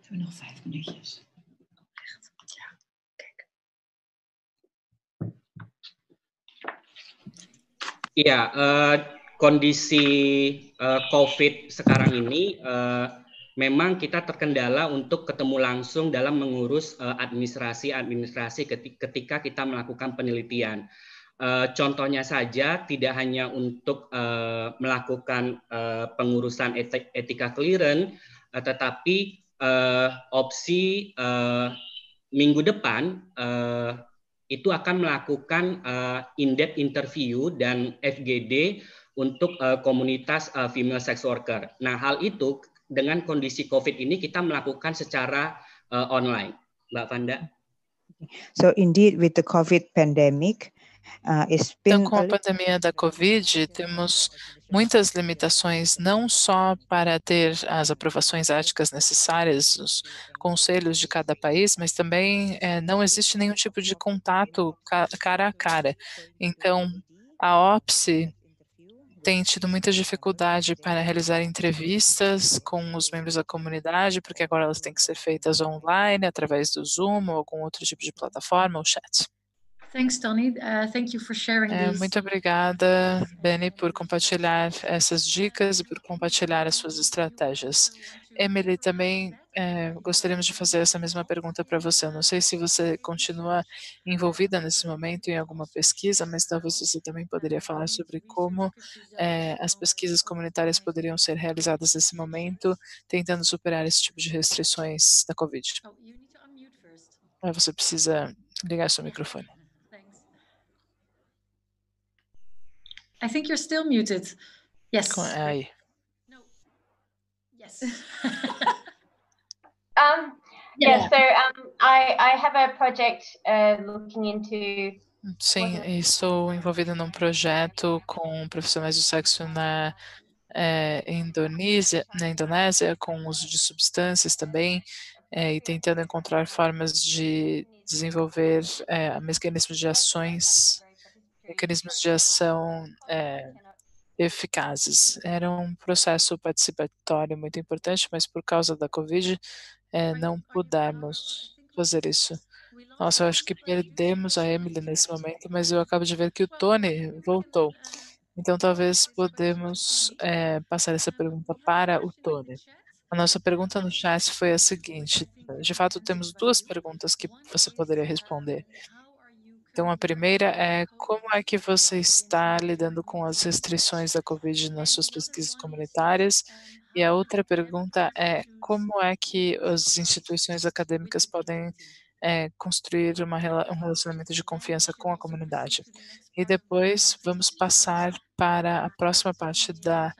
Nog 5 minuutjes. Iya, kondisi COVID sekarang ini memang kita terkendala untuk ketemu langsung dalam mengurus administrasi ketika kita melakukan penelitian. Contohnya saja, tidak hanya untuk melakukan pengurusan etika clearance, tetapi OPSI minggu depan itu akan melakukan in-depth interview dan FGD untuk komunitas female sex worker. Nah, hal itu dengan kondisi COVID ini kita melakukan secara online, Mbak Vanda. So indeed, with the COVID pandemic, Então, com a pandemia da Covid, temos muitas limitações, não só para ter as aprovações éticas necessárias, os conselhos de cada país, mas também não existe nenhum tipo de contato cara a cara. Então, a OPSI tem tido muita dificuldade para realizar entrevistas com os membros da comunidade, porque agora elas têm que ser feitas online, através do Zoom ou algum outro tipo de plataforma ou chat. Thanks, Tony. Thank you for sharing these. Muito obrigada, Benny, por compartilhar essas dicas e por compartilhar as suas estratégias. Emily, também gostaríamos de fazer essa mesma pergunta para você. Eu não sei se você continua envolvida nesse momento em alguma pesquisa, mas talvez você também poderia falar sobre como as pesquisas comunitárias poderiam ser realizadas nesse momento, tentando superar esse tipo de restrições da Covid. Você precisa ligar seu microfone. I think you're still muted. Yes. Aí. No. Yes. Yeah. So I have a project looking into Sim, estou envolvida num projeto com profissionais do sexo na Indonésia, com o uso de substâncias também, e tentando encontrar formas de desenvolver, mecanismos de ação, eficazes. Era um processo participatório muito importante, mas por causa da Covid, não pudemos fazer isso. Nossa, eu acho que perdemos a Emily nesse momento, mas eu acabo de ver que o Tony voltou. Então, talvez podemos passar essa pergunta para o Tony. A nossa pergunta no chat foi a seguinte: de fato, temos duas perguntas que você poderia responder. Então, a primeira é como é que você está lidando com as restrições da Covid nas suas pesquisas comunitárias? E a outra pergunta é como é que as instituições acadêmicas podem construir um relacionamento de confiança com a comunidade? E depois vamos passar para a próxima parte da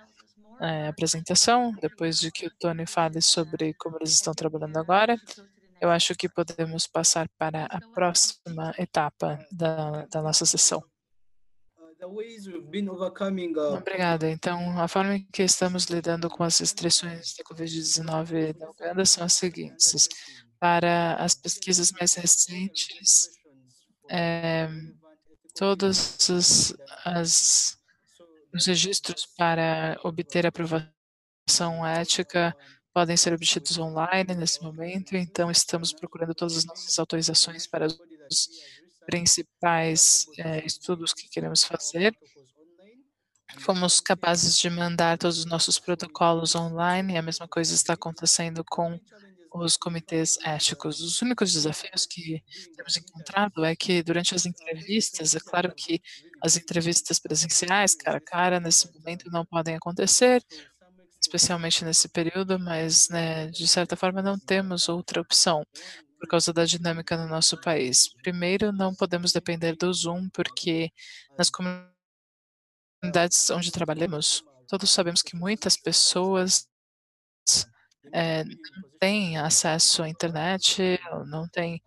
apresentação, depois de que o Tony fale sobre como eles estão trabalhando agora. Eu acho que podemos passar para a próxima etapa da nossa sessão. Obrigada. Então, a forma em que estamos lidando com as restrições da Covid-19 na Uganda são as seguintes. Para as pesquisas mais recentes, todos os registros para obter aprovação ética podem ser obtidos online nesse momento, então estamos procurando todas as nossas autorizações para os principais estudos que queremos fazer. Fomos capazes de mandar todos os nossos protocolos online, e a mesma coisa está acontecendo com os comitês éticos. Os únicos desafios que temos encontrado é que durante as entrevistas, é claro que as entrevistas presenciais, cara a cara, nesse momento não podem acontecer, especialmente nesse período, mas, né, de certa forma não temos outra opção por causa da dinâmica no nosso país. Primeiro, não podemos depender do Zoom, porque nas comunidades onde trabalhamos, todos sabemos que muitas pessoas não têm acesso à internet, ou não têm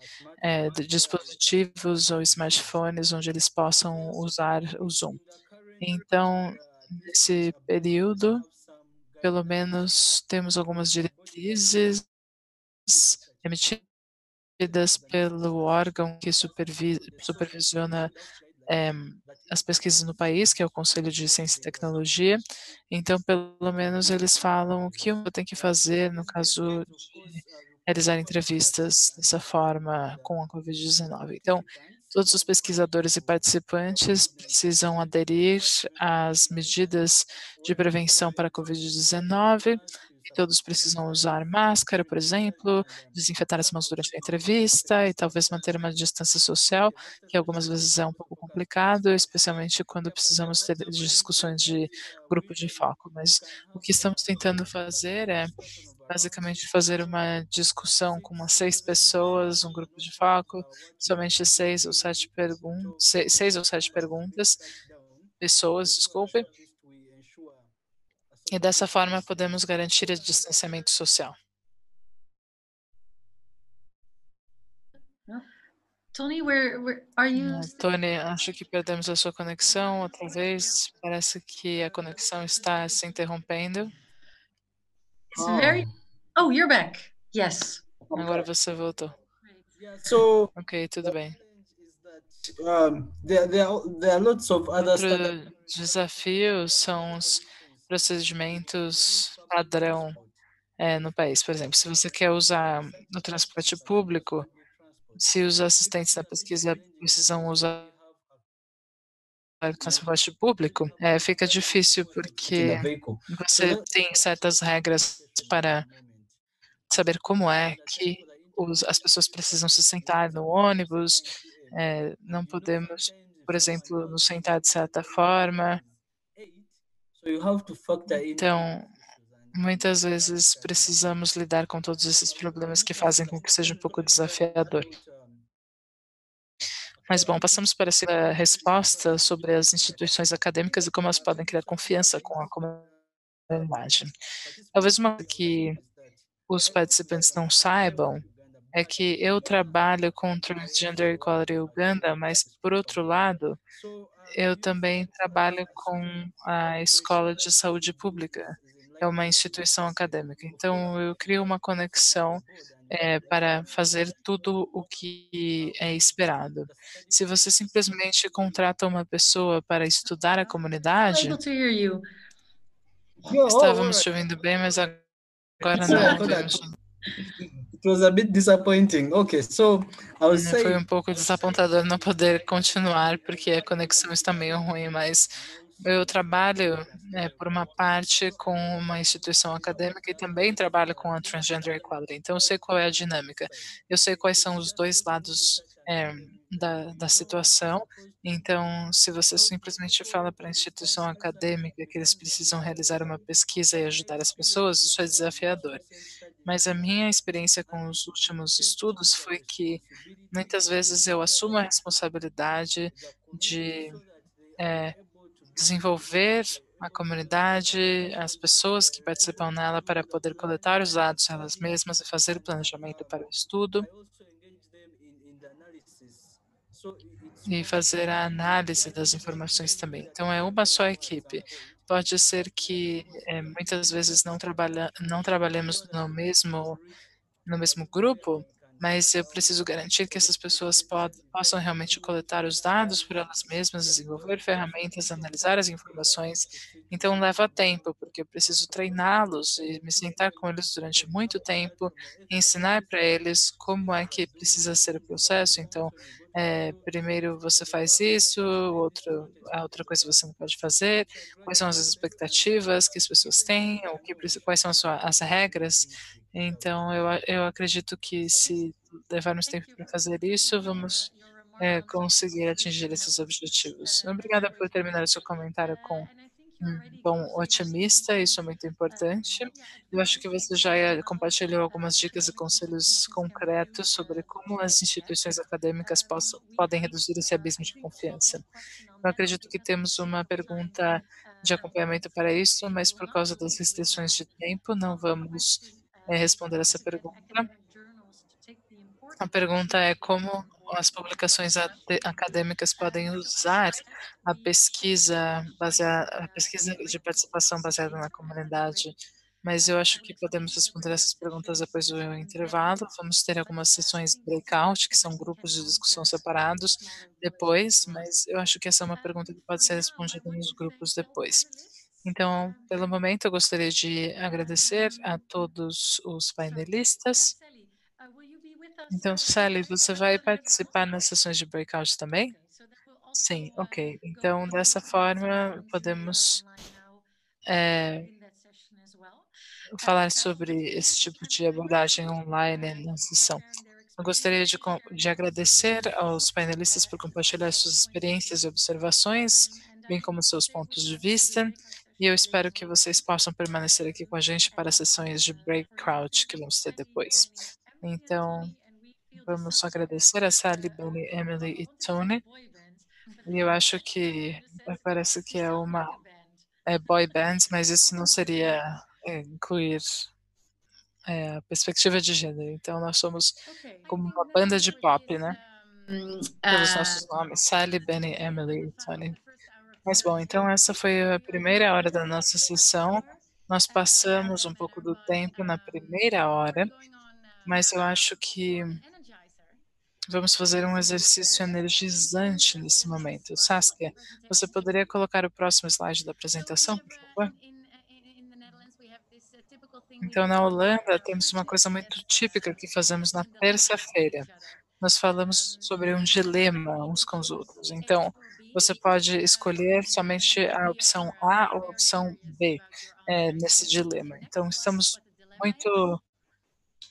dispositivos ou smartphones onde eles possam usar o Zoom. Então, nesse período, pelo menos temos algumas diretrizes emitidas pelo órgão que supervisiona as pesquisas no país, que é o Conselho de Ciência e Tecnologia. Então, pelo menos eles falam o que eu tenho que fazer no caso de realizar entrevistas dessa forma com a Covid-19. Então, todos os pesquisadores e participantes precisam aderir às medidas de prevenção para a Covid-19. Todos precisam usar máscara, por exemplo, desinfetar as mãos durante a entrevista e talvez manter uma distância social, que algumas vezes é um pouco complicado, especialmente quando precisamos ter discussões de grupo de foco. Mas o que estamos tentando fazer é basicamente fazer uma discussão com umas 6 pessoas, um grupo de foco, somente 6 ou 7 pessoas, desculpe, e dessa forma podemos garantir o distanciamento social. Tony, where are you? Tony, acho que perdemos a sua conexão outra vez. Parece que a conexão está se interrompendo. It's very. Oh, you're back. Yes. Agora você voltou. Ok, tudo bem. Outro desafio são os procedimentos padrão no país. Por exemplo, se você quer usar no transporte público, se os assistentes da pesquisa precisam usar o transporte público, fica difícil porque você tem certas regras para saber como é que as pessoas precisam se sentar no ônibus, não podemos, por exemplo, nos sentar de certa forma. Então, muitas vezes precisamos lidar com todos esses problemas que fazem com que seja um pouco desafiador. Mas, bom, passamos para a segunda resposta sobre as instituições acadêmicas e como elas podem criar confiança com a comunidade. Talvez uma coisa que os participantes não saibam é que eu trabalho com Transgender Equality Uganda, mas, por outro lado, eu também trabalho com a Escola de Saúde Pública, que é uma instituição acadêmica. Então, eu crio uma conexão para fazer tudo o que é esperado. Se você simplesmente contrata uma pessoa para estudar a comunidade, Able to hear you. estávamos te ouvindo bem, mas agora Sorry, I não thought that ouvimos. it was a bit disappointing. Okay, so I was Foi saying. um pouco desapontador não poder continuar, porque a conexão está meio ruim, mas eu trabalho, por uma parte, com uma instituição acadêmica e também trabalho com a Transgender Equality. Então, eu sei qual é a dinâmica. Eu sei quais são os dois lados da situação. Então, se você simplesmente fala para a instituição acadêmica que eles precisam realizar uma pesquisa e ajudar as pessoas, isso é desafiador. Mas a minha experiência com os últimos estudos foi que muitas vezes eu assumo a responsabilidade de desenvolver a comunidade, as pessoas que participam nela para poder coletar os dados elas mesmas e fazer o planejamento para o estudo e fazer a análise das informações também. Então é uma só equipe. Pode ser que muitas vezes não trabalhemos no mesmo grupo, mas eu preciso garantir que essas pessoas possam realmente coletar os dados por elas mesmas, desenvolver ferramentas, analisar as informações. Então leva tempo, porque eu preciso treiná-los e me sentar com eles durante muito tempo, ensinar para eles como é que precisa ser o processo. Então, primeiro você faz isso, a outra coisa você não pode fazer, quais são as expectativas que as pessoas têm, quais são as regras. Então, eu acredito que se levarmos tempo para fazer isso, vamos conseguir atingir esses objetivos. Obrigada por terminar o seu comentário com um tom otimista, isso é muito importante. Eu acho que você já compartilhou algumas dicas e conselhos concretos sobre como as instituições acadêmicas podem reduzir esse abismo de confiança. Eu acredito que temos uma pergunta de acompanhamento para isso, mas por causa das restrições de tempo, não vamos responder essa pergunta. A pergunta é como as publicações acadêmicas podem usar a pesquisa de participação baseada na comunidade. Mas eu acho que podemos responder essas perguntas depois do intervalo. Vamos ter algumas sessões breakout, que são grupos de discussão separados depois, mas eu acho que essa é uma pergunta que pode ser respondida nos grupos depois. Então, pelo momento, eu gostaria de agradecer a todos os painelistas. Então, Sally, você vai participar nas sessões de breakout também? Sim, ok. Então, dessa forma, podemos falar sobre esse tipo de abordagem online na sessão. Eu gostaria de agradecer aos painelistas por compartilhar suas experiências e observações, bem como seus pontos de vista, e eu espero que vocês possam permanecer aqui com a gente para as sessões de breakout que vamos ter depois. Então, vamos agradecer a Sally, Benny, Emily e Tony. E eu acho que parece que é uma boy band, mas isso não seria incluir a perspectiva de gênero. Então, nós somos como uma banda de pop, né? Pelos nossos nomes, Sally, Benny, Emily e Tony. Mas bom, então essa foi a primeira hora da nossa sessão. Nós passamos um pouco do tempo na primeira hora, mas eu acho que vamos fazer um exercício energizante nesse momento. Saskia, você poderia colocar o próximo slide da apresentação, por favor? Então, na Holanda, temos uma coisa muito típica que fazemos na terça-feira. Nós falamos sobre um dilema uns com os outros. Então, você pode escolher somente a opção A ou a opção B nesse dilema. Então, estamos muito,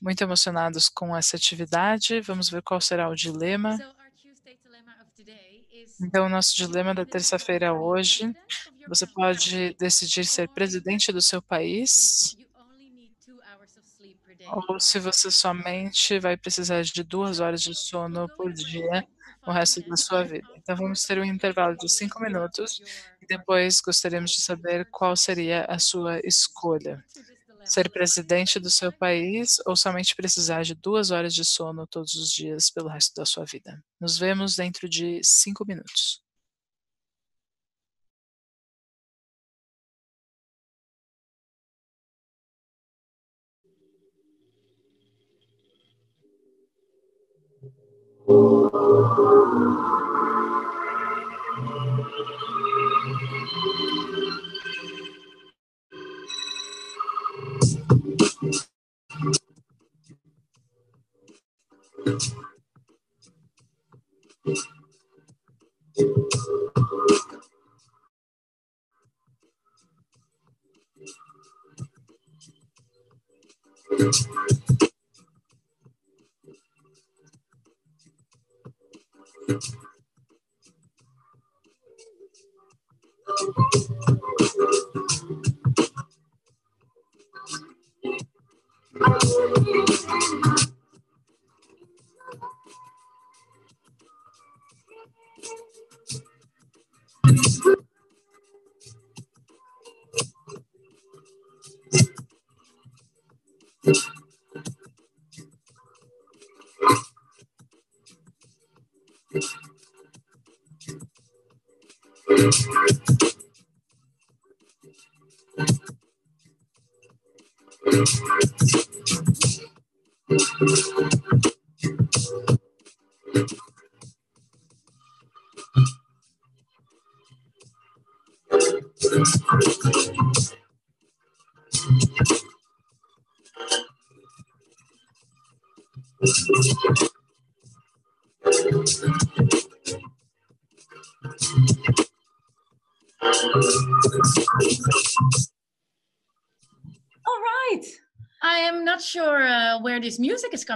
muito emocionados com essa atividade. Vamos ver qual será o dilema. Então, o nosso dilema da terça-feira hoje, você pode decidir ser presidente do seu país, ou se você somente vai precisar de 2 horas de sono por dia o resto da sua vida. Então, vamos ter um intervalo de 5 minutos e depois gostaríamos de saber qual seria a sua escolha. ser presidente do seu país ou somente precisar de 2 horas de sono todos os dias pelo resto da sua vida? Nos vemos dentro de 5 minutos.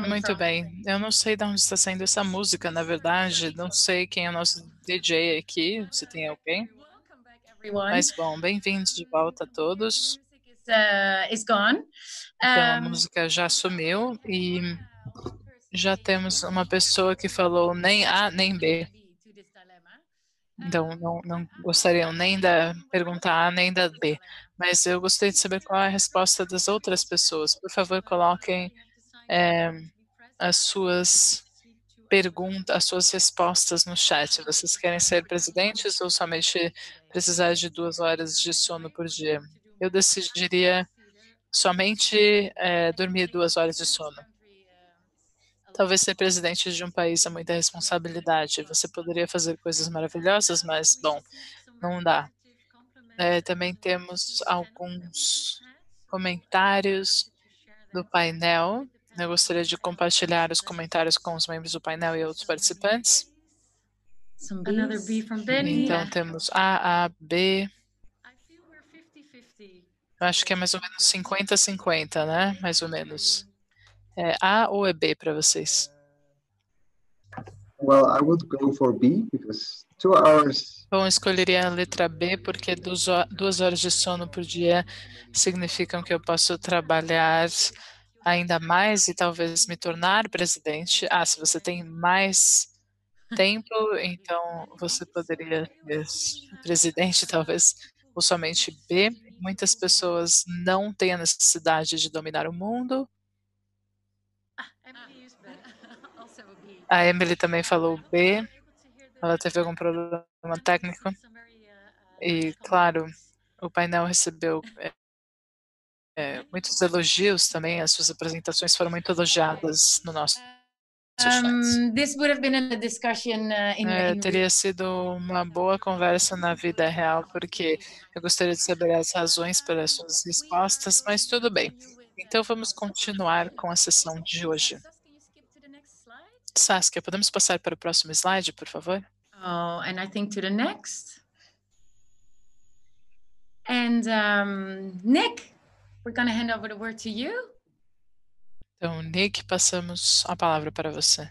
Muito bem. Eu não sei de onde está saindo essa música, na verdade. Não sei quem é o nosso DJ aqui, se tem alguém. Mas, bom, bem-vindos de volta a todos. Então, a música já sumiu e já temos uma pessoa que falou nem A nem B. Então, não gostariam nem da pergunta A nem da B. Mas eu gostaria de saber qual é a resposta das outras pessoas. Por favor, coloquem as suas perguntas, as suas respostas no chat. Vocês querem ser presidentes ou somente precisar de 2 horas de sono por dia? Eu decidiria somente dormir 2 horas de sono. Talvez ser presidente de um país é muita responsabilidade. Você poderia fazer coisas maravilhosas, mas, bom, não dá. Também temos alguns comentários do painel. Eu gostaria de compartilhar os comentários com os membros do painel e outros participantes. Então, temos A, B. Eu acho que é mais ou menos 50-50, né? Mais ou menos. É A ou é B para vocês? Well, I would go for B because 2 hours. Bom, eu escolheria a letra B porque 2 horas de sono por dia significam que eu posso trabalhar ainda mais e talvez me tornar presidente. Se você tem mais tempo, então você poderia ser presidente, talvez, ou somente B. Muitas pessoas não têm a necessidade de dominar o mundo. A Emily também falou B. Ela teve algum problema técnico. E, claro, o painel recebeu muitos elogios também. As suas apresentações foram muito elogiadas no nosso chat. Teria sido uma boa conversa na vida real, porque eu gostaria de saber as razões para as suas respostas, mas tudo bem. Então, vamos continuar com a sessão de hoje. Saskia, podemos passar para o próximo slide, por favor? And I think to the next. And Nick, we're going to hand over the word to you. Então, Nick, passamos a palavra para você.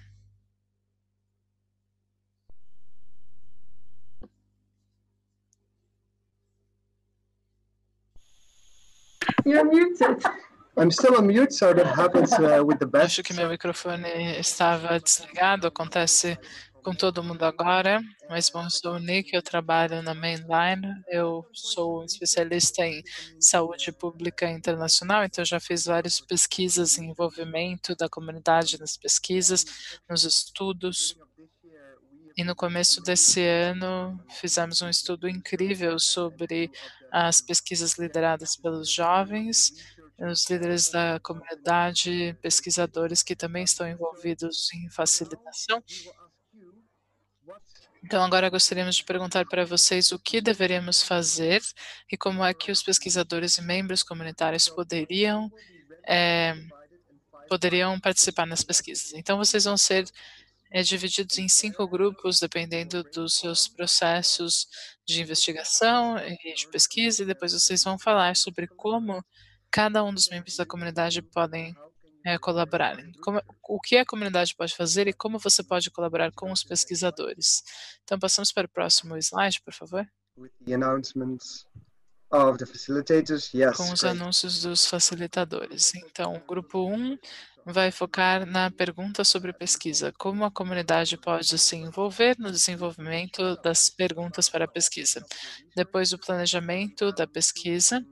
You're muted. I'm still on mute, so that happens with the best. Acho que meu microfone estava desligado. Acontece com todo mundo agora, mas bom, eu sou o Nick, eu trabalho na Mainline, eu sou especialista em saúde pública internacional, então já fiz várias pesquisas em envolvimento da comunidade nas pesquisas, nos estudos. E no começo desse ano fizemos um estudo incrível sobre as pesquisas lideradas pelos jovens, os líderes da comunidade, pesquisadores que também estão envolvidos em facilitação. Então, agora gostaríamos de perguntar para vocês o que deveríamos fazer e como é que os pesquisadores e membros comunitários poderiam participar nas pesquisas. Então, vocês vão ser divididos em 5 grupos, dependendo dos seus processos de investigação e de pesquisa, e depois vocês vão falar sobre como cada um dos membros da comunidade podem colaborar. O que a comunidade pode fazer e como você pode colaborar com os pesquisadores. Então, passamos para o próximo slide, por favor. With the announcements of the facilitators, yes, Com os great. anúncios dos facilitadores. Então, o grupo 1 vai focar na pergunta sobre pesquisa. Como a comunidade pode se envolver no desenvolvimento das perguntas para a pesquisa. Depois, o planejamento da pesquisa.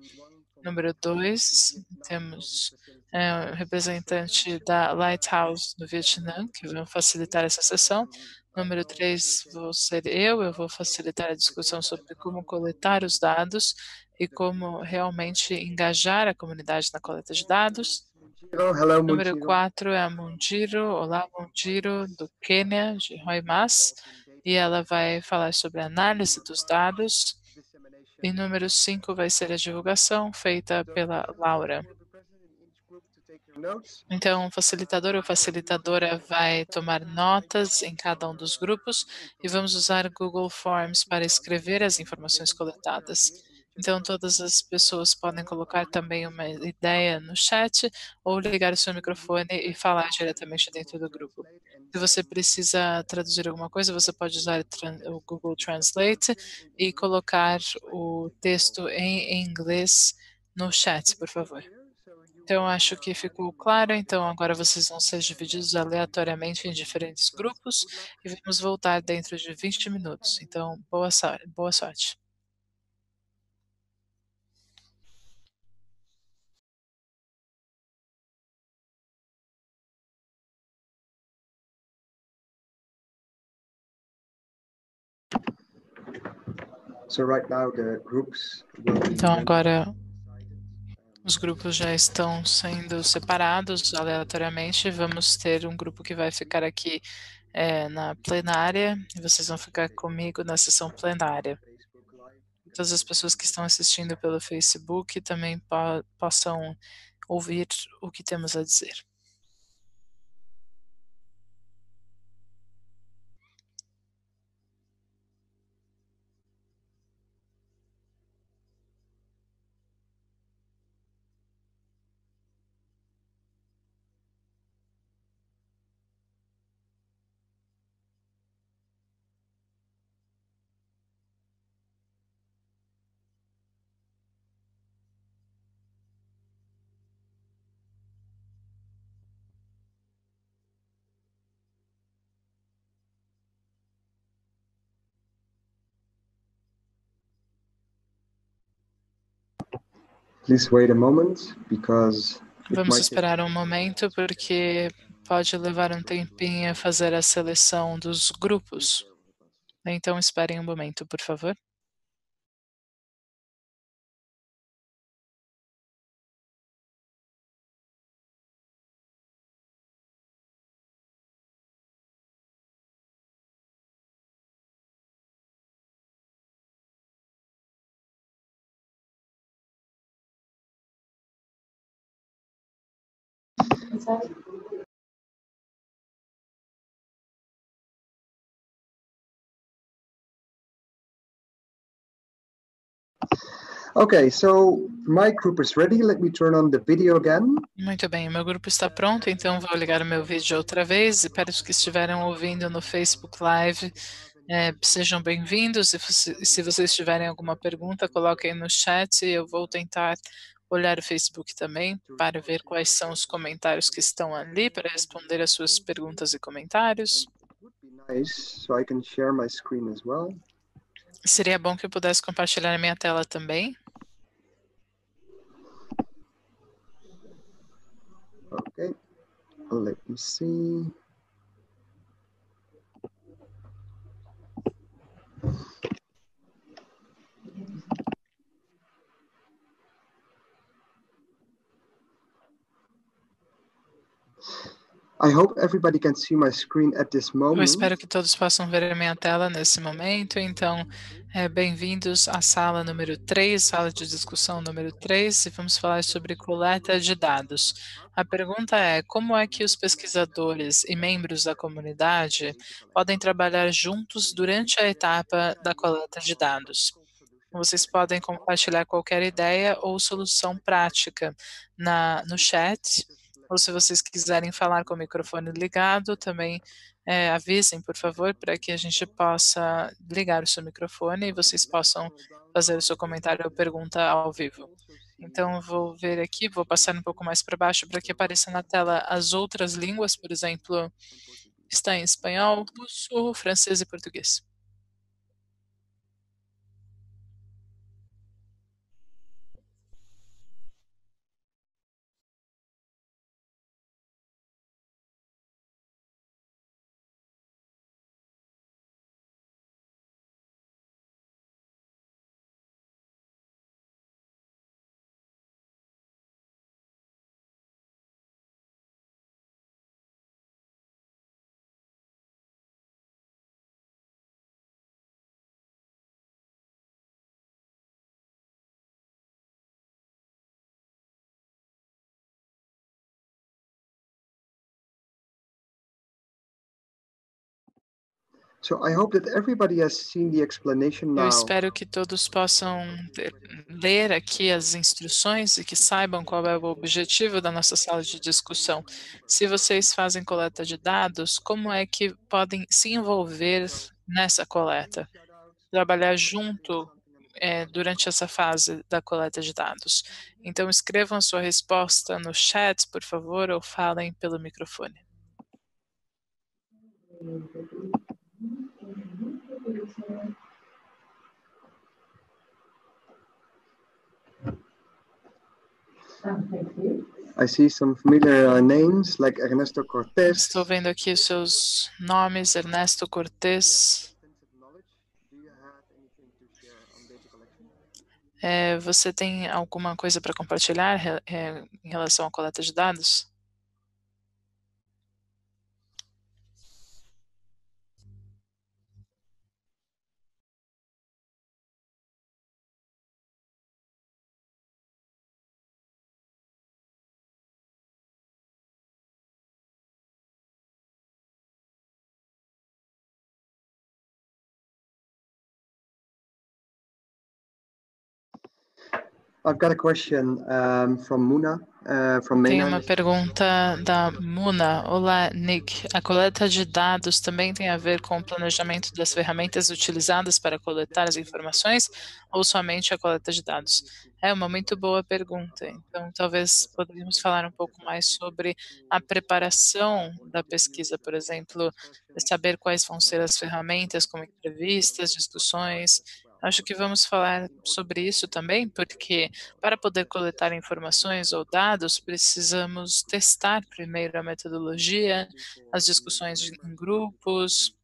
Número 2, temos o representante da Lighthouse no Vietnã, que vai facilitar essa sessão. Número 3, vou ser eu vou facilitar a discussão sobre como coletar os dados e como realmente engajar a comunidade na coleta de dados. Hello, Número Munchiro. 4 é a Mundiro. Olá, Mundiro, do Quênia, de Roimas, e ela vai falar sobre a análise dos dados. E número 5 vai ser a divulgação feita pela Laura. Então, o facilitador ou facilitadora vai tomar notas em cada um dos grupos e vamos usar Google Forms para escrever as informações coletadas. Então, todas as pessoas podem colocar também uma ideia no chat ou ligar o seu microfone e falar diretamente dentro do grupo. Se você precisa traduzir alguma coisa, você pode usar o Google Translate e colocar o texto em inglês no chat, por favor. Então, acho que ficou claro. Então, agora vocês vão ser divididos aleatoriamente em diferentes grupos e vamos voltar dentro de 20 minutos. Então, boa sorte. So right now the groups will be Então, agora os grupos já estão sendo separados aleatoriamente. Vamos ter um grupo que vai ficar aqui na plenária e vocês vão ficar comigo na sessão plenária. Todas as pessoas que estão assistindo pelo Facebook também possam ouvir o que temos a dizer. Please wait a moment because it Vamos might esperar um momento porque pode levar um tempinho a fazer a seleção dos grupos. Então esperem um momento, por favor. Okay, so my group is ready. Let me turn on the video again. Muito bem, o meu grupo está pronto, então vou ligar o meu vídeo outra vez. E para os que estiverem ouvindo no Facebook Live, sejam bem-vindos. E se vocês tiverem alguma pergunta, coloquem no chat e eu vou tentar olhar o Facebook também para ver quais são os comentários que estão ali para responder as suas perguntas e comentários. nice. So I can share my screen as well. Seria bom que eu pudesse compartilhar a minha tela também. Okay. Let me see. I hope everybody can see my screen at this Eu moment. espero que todos possam ver a minha tela nesse momento. Então, bem-vindos à sala número 3, sala de discussão número 3, e vamos falar sobre coleta de dados. A pergunta é: como é que os pesquisadores e membros da comunidade podem trabalhar juntos durante a etapa da coleta de dados? Vocês podem compartilhar qualquer ideia ou solução prática no chat, ou se vocês quiserem falar com o microfone ligado, também avisem, por favor, para que a gente possa ligar o seu microfone e vocês possam fazer o seu comentário ou pergunta ao vivo. Então, eu vou ver aqui, vou passar um pouco mais para baixo para que apareça na tela as outras línguas, por exemplo, está em espanhol, russo, francês e português. So I hope that everybody has seen the explanation Eu now. espero que todos possam ler aqui as instruções e que saibam qual é o objetivo da nossa sala de discussão. Se vocês fazem coleta de dados, como é que podem se envolver nessa coleta? Trabalhar junto durante essa fase da coleta de dados. Então, escrevam a sua resposta no chat, por favor, ou falem pelo microfone. I see some familiar names like Ernesto Cortés. Estou vendo aqui os seus nomes, Ernesto Cortés. Você tem alguma coisa para compartilhar em relação à coleta de dados? I've got a question from Muna, from Tem Mena. uma pergunta da Muna. Olá, Nick. A coleta de dados também tem a ver com o planejamento das ferramentas utilizadas para coletar as informações ou somente a coleta de dados? É uma muito boa pergunta. Então, talvez poderíamos falar um pouco mais sobre a preparação da pesquisa, por exemplo, saber quais vão ser as ferramentas, como entrevistas, discussões. Acho que vamos falar sobre isso também, porque para poder coletar informações ou dados, precisamos testar primeiro a metodologia, as discussões em grupos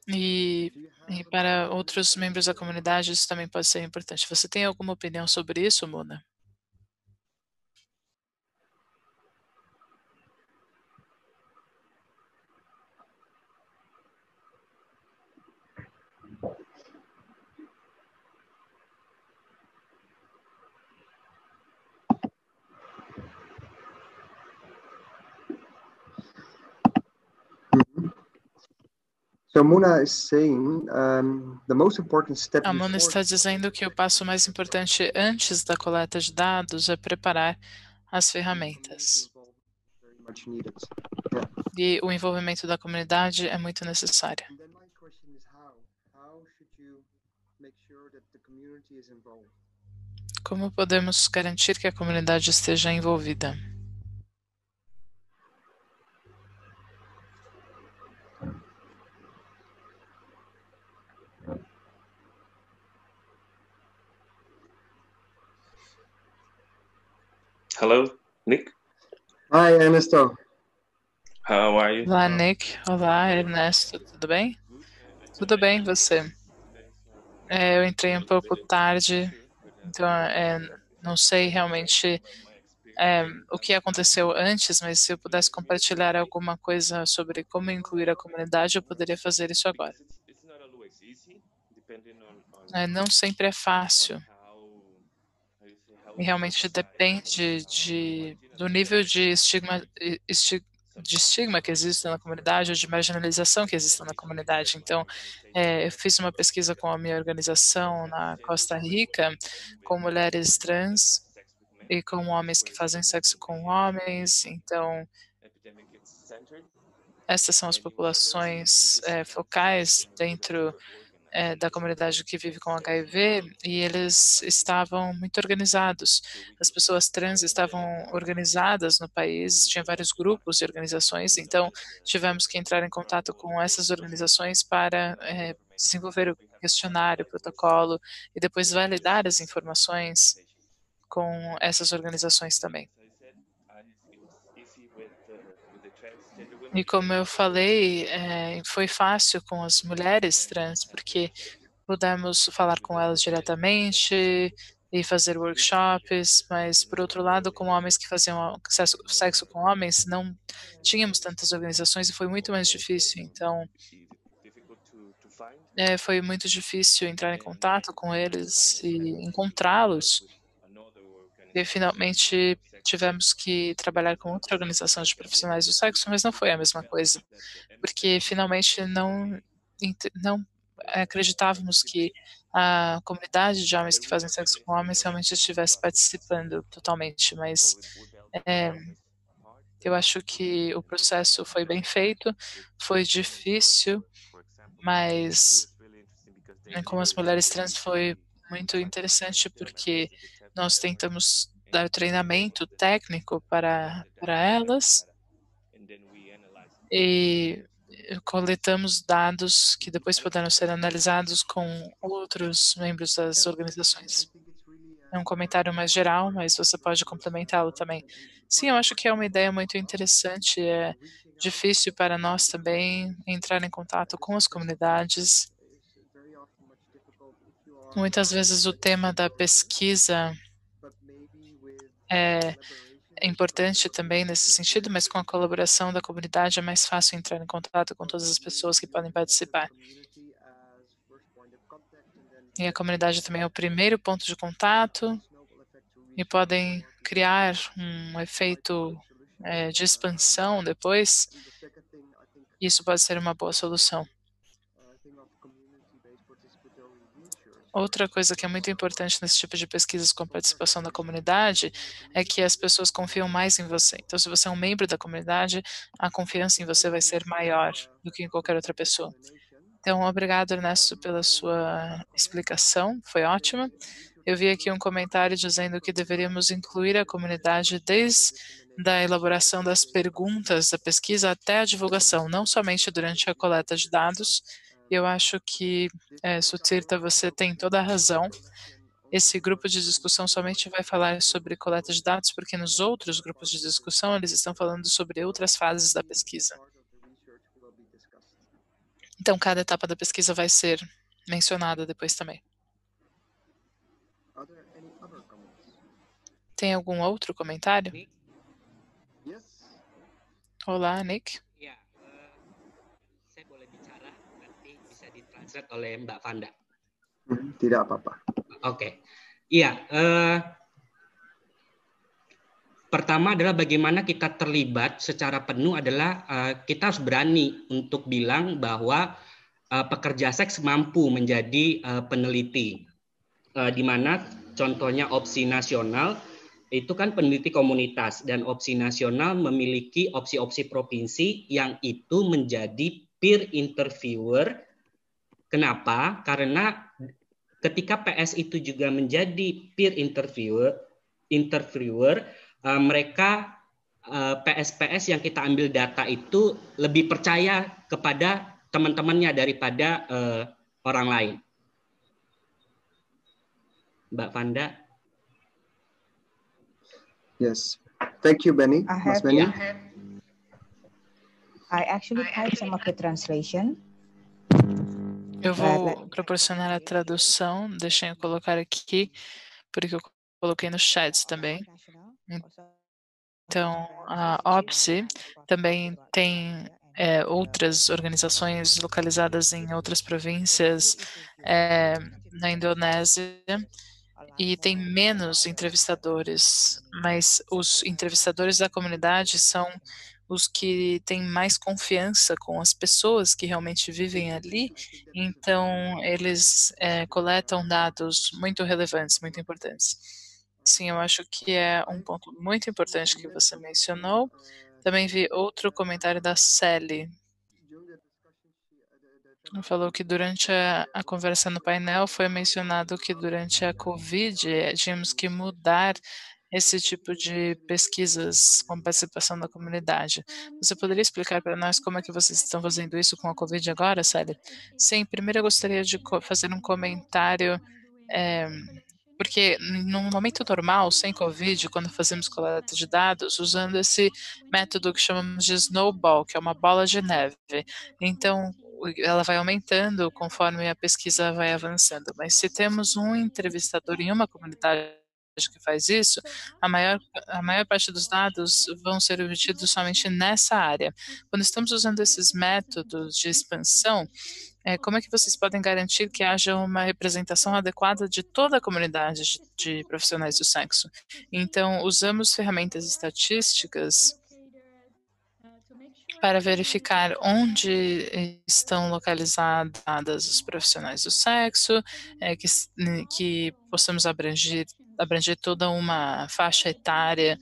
e para outros membros da comunidade isso também pode ser importante. Você tem alguma opinião sobre isso, Mona? So Muna is saying the most important step A Mona está dizendo que o passo mais importante antes da coleta de dados é preparar as ferramentas. E o envolvimento da comunidade é muito necessário. Como podemos garantir que a comunidade esteja envolvida? Hello, Nick. Hi, Ernesto. How are you? Olá, Nick. Olá, Ernesto. Tudo bem? Tudo bem, você? Eu entrei um pouco tarde, então não sei realmente o que aconteceu antes, mas se eu pudesse compartilhar alguma coisa sobre como incluir a comunidade, eu poderia fazer isso agora. Não sempre é fácil. E realmente depende do nível de estigma que existe na comunidade ou de marginalização que existe na comunidade. Então, eu fiz uma pesquisa com a minha organização na Costa Rica, com mulheres trans e com homens que fazem sexo com homens. Então, essas são as populações focais dentro da comunidade que vive com HIV, e eles estavam muito organizados. As pessoas trans estavam organizadas no país, tinha vários grupos e organizações, então tivemos que entrar em contato com essas organizações para desenvolver o questionário, o protocolo, e depois validar as informações com essas organizações também. E como eu falei, foi fácil com as mulheres trans, porque pudemos falar com elas diretamente e fazer workshops, mas, por outro lado, com homens que faziam sexo com homens, não tínhamos tantas organizações e foi muito mais difícil. Então, foi muito difícil entrar em contato com eles e encontrá-los. E, finalmente, tivemos que trabalhar com outra organização de profissionais do sexo, mas não foi a mesma coisa, porque finalmente não acreditávamos que a comunidade de homens que fazem sexo com homens realmente estivesse participando totalmente, mas eu acho que o processo foi bem feito, foi difícil, mas com as mulheres trans foi muito interessante porque nós tentamos dar treinamento técnico para elas e coletamos dados que depois puderam ser analisados com outros membros das organizações. É um comentário mais geral, mas você pode complementá-lo também. Sim, eu acho que é uma ideia muito interessante. É difícil para nós também entrar em contato com as comunidades. Muitas vezes o tema da pesquisa é importante também nesse sentido, mas com a colaboração da comunidade é mais fácil entrar em contato com todas as pessoas que podem participar. E a comunidade também é o primeiro ponto de contato e podem criar um efeito de expansão depois. Isso pode ser uma boa solução. Outra coisa que é muito importante nesse tipo de pesquisas com a participação da comunidade é que as pessoas confiam mais em você. Então, se você é um membro da comunidade, a confiança em você vai ser maior do que em qualquer outra pessoa. Então, obrigado, Ernesto, pela sua explicação, foi ótima. Eu vi aqui um comentário dizendo que deveríamos incluir a comunidade desde a elaboração das perguntas da pesquisa até a divulgação, não somente durante a coleta de dados. Eu acho que, Sutirta, você tem toda a razão. Esse grupo de discussão somente vai falar sobre coleta de dados, porque nos outros grupos de discussão eles estão falando sobre outras fases da pesquisa. Então, cada etapa da pesquisa vai ser mencionada depois também. Tem algum outro comentário? Olá, Nick. Saya boleh bicara, nanti bisa ditranslate oleh Mbak Vanda. Tidak apa-apa. Oke. Iya, pertama adalah bagaimana kita terlibat secara penuh adalah kita harus berani untuk bilang bahwa pekerja seks mampu menjadi peneliti. Di mana contohnya opsi nasional itu kan peneliti komunitas, dan opsi nasional memiliki opsi-opsi provinsi yang itu menjadi peer interviewer. Kenapa? Karena ketika PS itu juga menjadi peer interviewer, mereka PS yang kita ambil data itu lebih percaya kepada teman-temannya daripada orang lain. Mbak Vanda. Yes. Thank you, Benny. Mas Benny? I actually typed some of the translation. Eu vou proporcionar a tradução, deixem eu colocar aqui, porque eu coloquei no chat também. Então, a OPSI também tem outras organizações localizadas em outras províncias na Indonésia e tem menos entrevistadores, mas os entrevistadores da comunidade são os que têm mais confiança com as pessoas que realmente vivem ali, então eles coletam dados muito relevantes, muito importantes. Sim, eu acho que é um ponto muito importante que você mencionou. Também vi outro comentário da Sally. Falou que durante a conversa no painel foi mencionado que durante a Covid tínhamos que mudar esse tipo de pesquisas com participação da comunidade. Você poderia explicar para nós como é que vocês estão fazendo isso com a Covid agora, Sally? Sim, primeiro eu gostaria de fazer um comentário, porque num momento normal, sem Covid, quando fazemos coleta de dados, usando esse método que chamamos de snowball, que é uma bola de neve. Então, ela vai aumentando conforme a pesquisa vai avançando. Mas se temos um entrevistador em uma comunidade que faz isso, a maior parte dos dados vão ser obtidos somente nessa área. Quando estamos usando esses métodos de expansão, como é que vocês podem garantir que haja uma representação adequada de toda a comunidade de profissionais do sexo? Então, usamos ferramentas estatísticas para verificar onde estão localizadas os profissionais do sexo, que possamos abranger toda uma faixa etária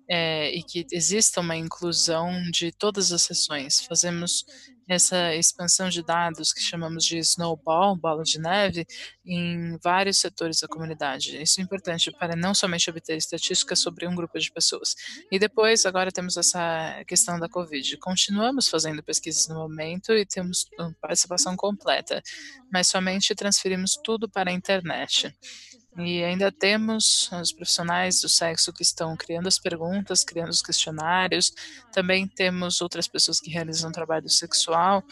e que exista uma inclusão de todas as sessões. Fazemos essa expansão de dados que chamamos de snowball, bola de neve, em vários setores da comunidade. Isso é importante para não somente obter estatísticas sobre um grupo de pessoas. E depois, agora temos essa questão da Covid. Continuamos fazendo pesquisas no momento e temos participação completa, mas somente transferimos tudo para a internet. E ainda temos os profissionais do sexo que estão criando as perguntas, criando os questionários. Também temos outras pessoas que realizam trabalho sexual,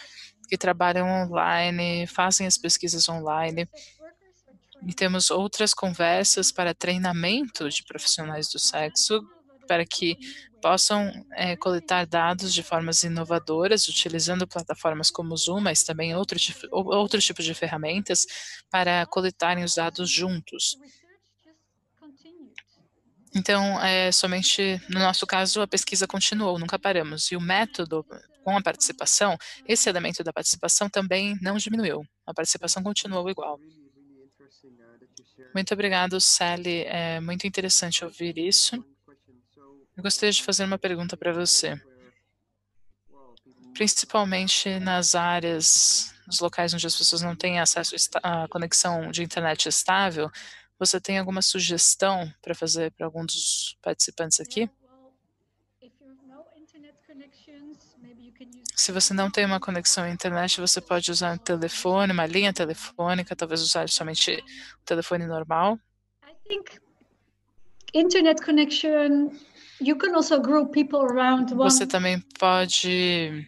que trabalham online, fazem as pesquisas online. E temos outras conversas para treinamento de profissionais do sexo, para que possam coletar dados de formas inovadoras, utilizando plataformas como o Zoom, mas também outros tipos de ferramentas para coletarem os dados juntos. Então, somente no nosso caso, a pesquisa continuou, nunca paramos. E o método com a participação, esse elemento da participação também não diminuiu. A participação continuou igual. Muito obrigado, Sally. É muito interessante ouvir isso. Eu gostaria de fazer uma pergunta para você. Principalmente nas áreas, nos locais onde as pessoas não têm acesso à conexão de internet estável, você tem alguma sugestão para fazer para algum dos participantes aqui? Se você não tem uma conexão à internet, você pode usar um telefone, uma linha telefônica, talvez usar somente o telefone normal. Internet connection, you can also group people around one. Você também pode,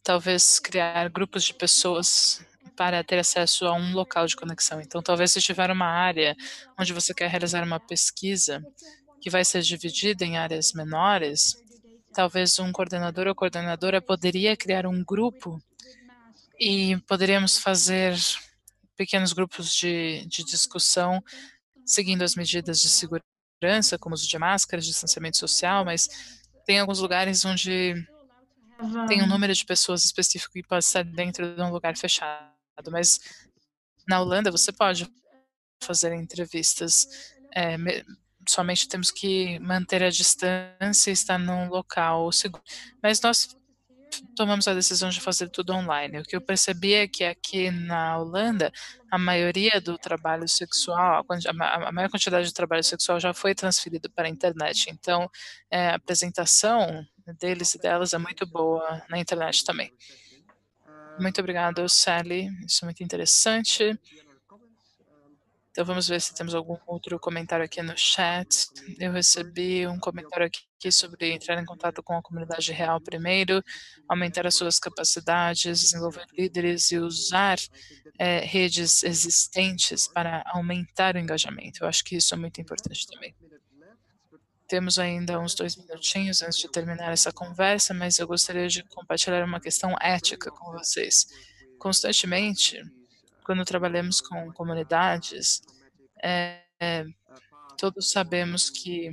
talvez, criar grupos de pessoas para ter acesso a um local de conexão. Então, talvez se tiver uma área onde você quer realizar uma pesquisa que vai ser dividida em áreas menores, talvez um coordenador ou coordenadora poderia criar um grupo e poderíamos fazer pequenos grupos de discussão seguindo as medidas de segurança, como uso de máscaras, distanciamento social, mas tem alguns lugares onde tem um número de pessoas específico que pode estar dentro de um lugar fechado. Mas na Holanda você pode fazer entrevistas, somente temos que manter a distância e estar num local seguro. Mas nós tomamos a decisão de fazer tudo online. O que eu percebi é que aqui na Holanda, a maioria do trabalho sexual, a maior quantidade de trabalho sexual já foi transferido para a internet. Então, a apresentação deles e delas é muito boa na internet também. Muito obrigado, Sally. Isso é muito interessante. Então vamos ver se temos algum outro comentário aqui no chat. Eu recebi um comentário aqui sobre entrar em contato com a comunidade real primeiro, aumentar as suas capacidades, desenvolver líderes e usar redes existentes para aumentar o engajamento. Eu acho que isso é muito importante também. Temos ainda uns 2 minutinhos antes de terminar essa conversa, mas eu gostaria de compartilhar uma questão ética com vocês. Constantemente, quando trabalhamos com comunidades, todos sabemos que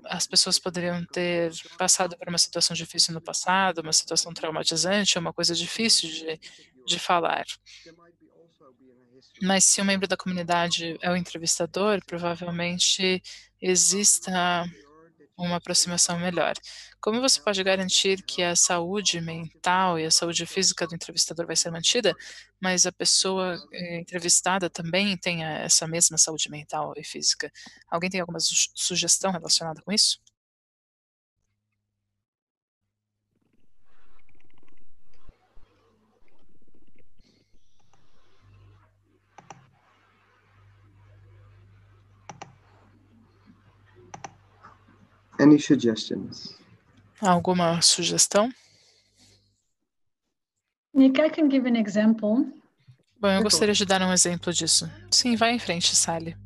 as pessoas poderiam ter passado por uma situação difícil no passado, uma situação traumatizante, uma coisa difícil de falar. Mas se um membro da comunidade é o entrevistador, provavelmente exista uma aproximação melhor. Como você pode garantir que a saúde mental e a saúde física do entrevistador vai ser mantida, mas a pessoa entrevistada também tenha essa mesma saúde mental e física? Alguém tem alguma sugestão relacionada com isso? Any suggestions? Alguma sugestão? Nick, I can give an example. Bom, eu gostaria de dar um exemplo disso. Sim, vai em frente, Sally.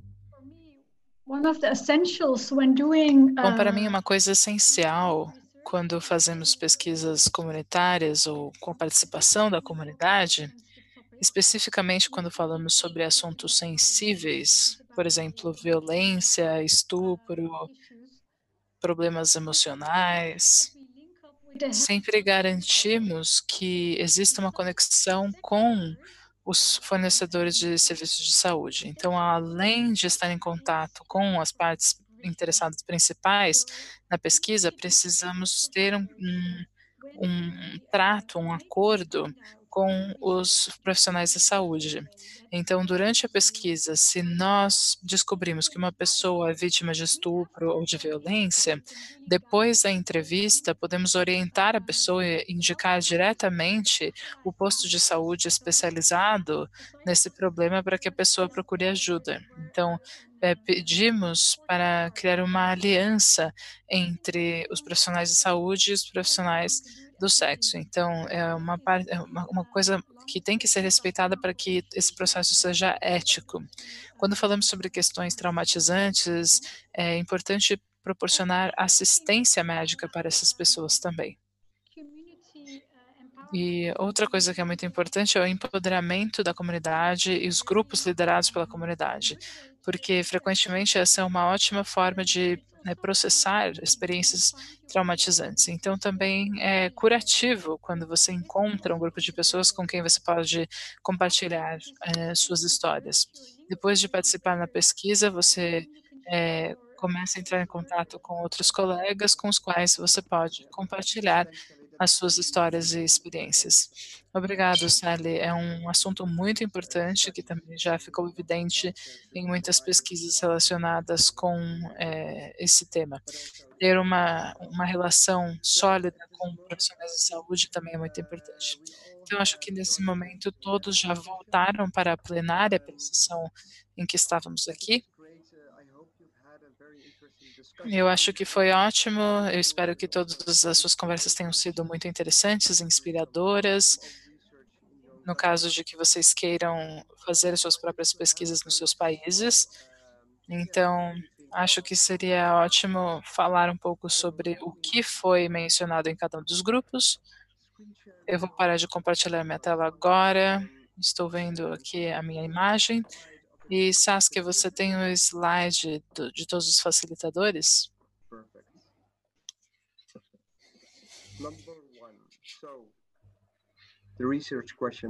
One of the essentials when doing Bom, para mim, uma coisa essencial quando fazemos pesquisas comunitárias ou com a participação da comunidade, especificamente quando falamos sobre assuntos sensíveis, por exemplo, violência, estupro, problemas emocionais, sempre garantimos que exista uma conexão com os fornecedores de serviços de saúde. Então, além de estar em contato com as partes interessadas principais na pesquisa, precisamos ter um trato, um acordo com os profissionais da saúde. Então, durante a pesquisa, se nós descobrimos que uma pessoa é vítima de estupro ou de violência, depois da entrevista, podemos orientar a pessoa e indicar diretamente o posto de saúde especializado nesse problema para que a pessoa procure ajuda. Então, pedimos para criar uma aliança entre os profissionais de saúde e os profissionais do sexo. Então, é uma coisa que tem que ser respeitada para que esse processo seja ético. Quando falamos sobre questões traumatizantes, é importante proporcionar assistência médica para essas pessoas também. E outra coisa que é muito importante é o empoderamento da comunidade e os grupos liderados pela comunidade, porque frequentemente essa é uma ótima forma de processar experiências traumatizantes. Então também é curativo quando você encontra um grupo de pessoas com quem você pode compartilhar suas histórias. Depois de participar na pesquisa, você começa a entrar em contato com outros colegas com os quais você pode compartilhar as suas histórias e experiências. Obrigado, Sally. É um assunto muito importante que também já ficou evidente em muitas pesquisas relacionadas com esse tema. Ter uma relação sólida com profissionais de saúde também é muito importante. Então, acho que nesse momento todos já voltaram para a plenária, para a sessão em que estávamos aqui. Eu acho que foi ótimo. Eu espero que todas as suas conversas tenham sido muito interessantes, inspiradoras. No caso de que vocês queiram fazer as suas próprias pesquisas nos seus países. Então, acho que seria ótimo falar um pouco sobre o que foi mencionado em cada um dos grupos. Eu vou parar de compartilhar minha tela agora. Estou vendo aqui a minha imagem. E, Saskia, você tem o slide de todos os facilitadores?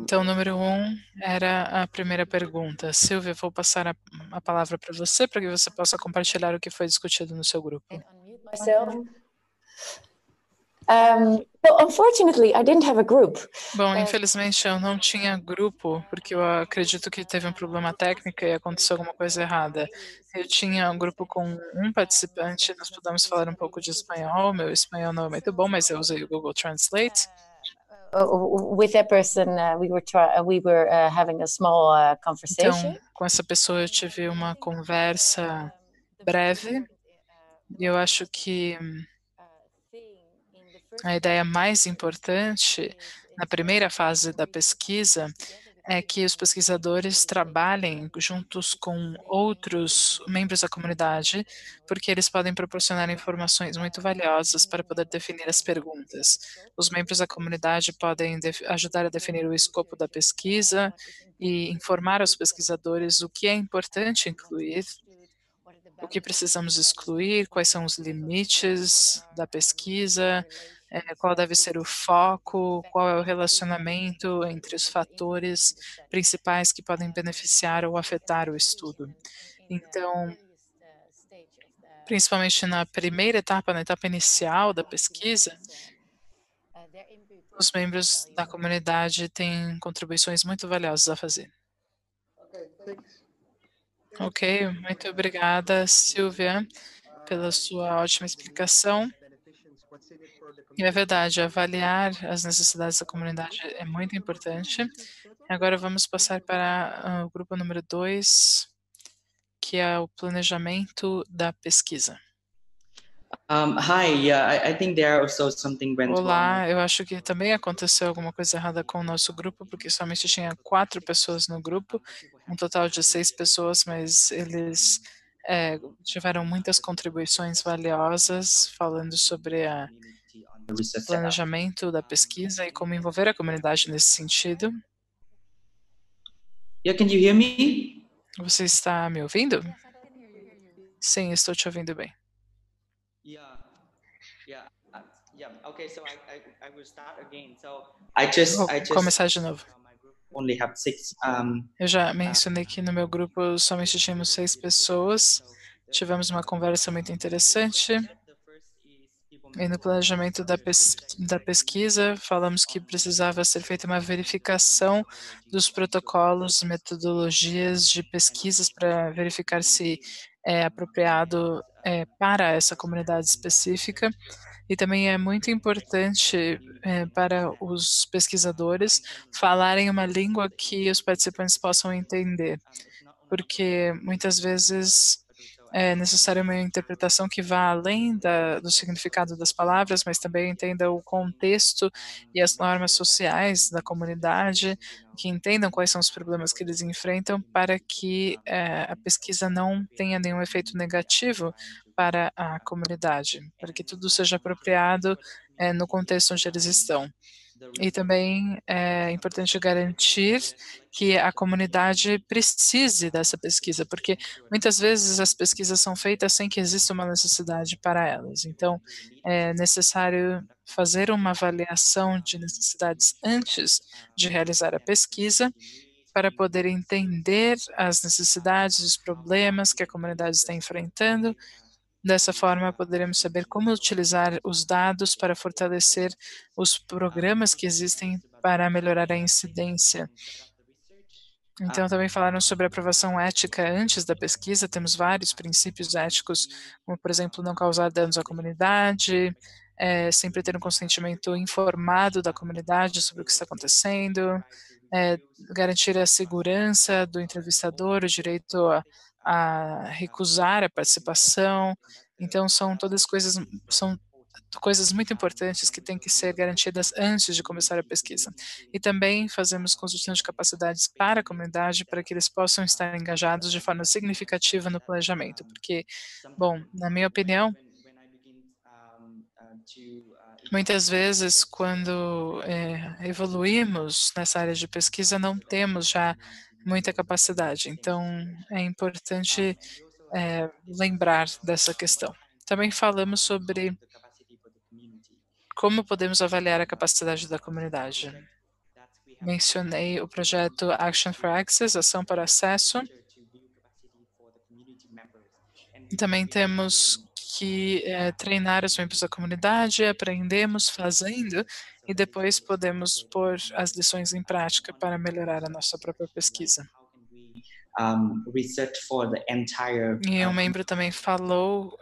Então, número 1 era a primeira pergunta. Silvia, vou passar a palavra para você, para que você possa compartilhar o que foi discutido no seu grupo. Bom, infelizmente eu não tinha grupo, porque eu acredito que teve um problema técnico e aconteceu alguma coisa errada. Eu tinha um grupo com um participante, nós pudemos falar um pouco de espanhol. Meu espanhol não é muito bom, mas eu usei o Google Translate. With that person, we were having a small conversation. Então, Com essa pessoa eu tive uma conversa breve e eu acho que a ideia mais importante na primeira fase da pesquisa é que os pesquisadores trabalhem juntos com outros membros da comunidade, porque eles podem proporcionar informações muito valiosas para poder definir as perguntas. Os membros da comunidade podem ajudar a definir o escopo da pesquisa e informar aos pesquisadores o que é importante incluir, o que precisamos excluir, quais são os limites da pesquisa, qual deve ser o foco, qual é o relacionamento entre os fatores principais que podem beneficiar ou afetar o estudo. Então, principalmente na primeira etapa, na etapa inicial da pesquisa, os membros da comunidade têm contribuições muito valiosas a fazer. Ok, muito obrigada, Silvia, pela sua ótima explicação. E é verdade, avaliar as necessidades da comunidade é muito importante. Agora vamos passar para o grupo número 2, que é o planejamento da pesquisa. I think there also something went wrong. Olá, eu acho que também aconteceu alguma coisa errada com o nosso grupo, porque somente tinha 4 pessoas no grupo, um total de 6 pessoas, mas eles tiveram muitas contribuições valiosas falando sobre o planejamento da pesquisa e como envolver a comunidade nesse sentido. Yeah, can you hear me? Você está me ouvindo? Sim, estou te ouvindo bem. Okay, so I will start again. So Vou começar de novo. Only have 6. Eu já mencionei que no meu grupo somente tínhamos 6 pessoas. Tivemos uma conversa muito interessante. E no planejamento da pesquisa, falamos que precisava ser feita uma verificação dos protocolos e metodologias de pesquisas para verificar se é apropriado para essa comunidade específica. E também é muito importante para os pesquisadores falarem uma língua que os participantes possam entender, porque muitas vezes é necessária uma interpretação que vá além do significado das palavras, mas também entenda o contexto e as normas sociais da comunidade, que entendam quais são os problemas que eles enfrentam, para que a pesquisa não tenha nenhum efeito negativo para a comunidade, para que tudo seja apropriado no contexto onde eles estão. E também é importante garantir que a comunidade precise dessa pesquisa, porque muitas vezes as pesquisas são feitas sem que exista uma necessidade para elas. Então, é necessário fazer uma avaliação de necessidades antes de realizar a pesquisa, para poder entender as necessidades, os problemas que a comunidade está enfrentando. Dessa forma, poderemos saber como utilizar os dados para fortalecer os programas que existem para melhorar a incidência. Então, também falaram sobre a aprovação ética antes da pesquisa. Temos vários princípios éticos, como, por exemplo, não causar danos à comunidade, sempre ter um consentimento informado da comunidade sobre o que está acontecendo, garantir a segurança do entrevistador, o direito a recusar a participação. Então, são coisas muito importantes que têm que ser garantidas antes de começar a pesquisa. E também fazemos construção de capacidades para a comunidade, para que eles possam estar engajados de forma significativa no planejamento, porque, bom, na minha opinião, muitas vezes, quando evoluímos nessa área de pesquisa, não temos já muita capacidade. Então, é importante lembrar dessa questão. Também falamos sobre como podemos avaliar a capacidade da comunidade. Mencionei o projeto Action for Access, Ação para Acesso. E também temos que treinar os membros da comunidade, aprendemos fazendo e depois podemos pôr as lições em prática para melhorar a nossa própria pesquisa. E um membro também falou,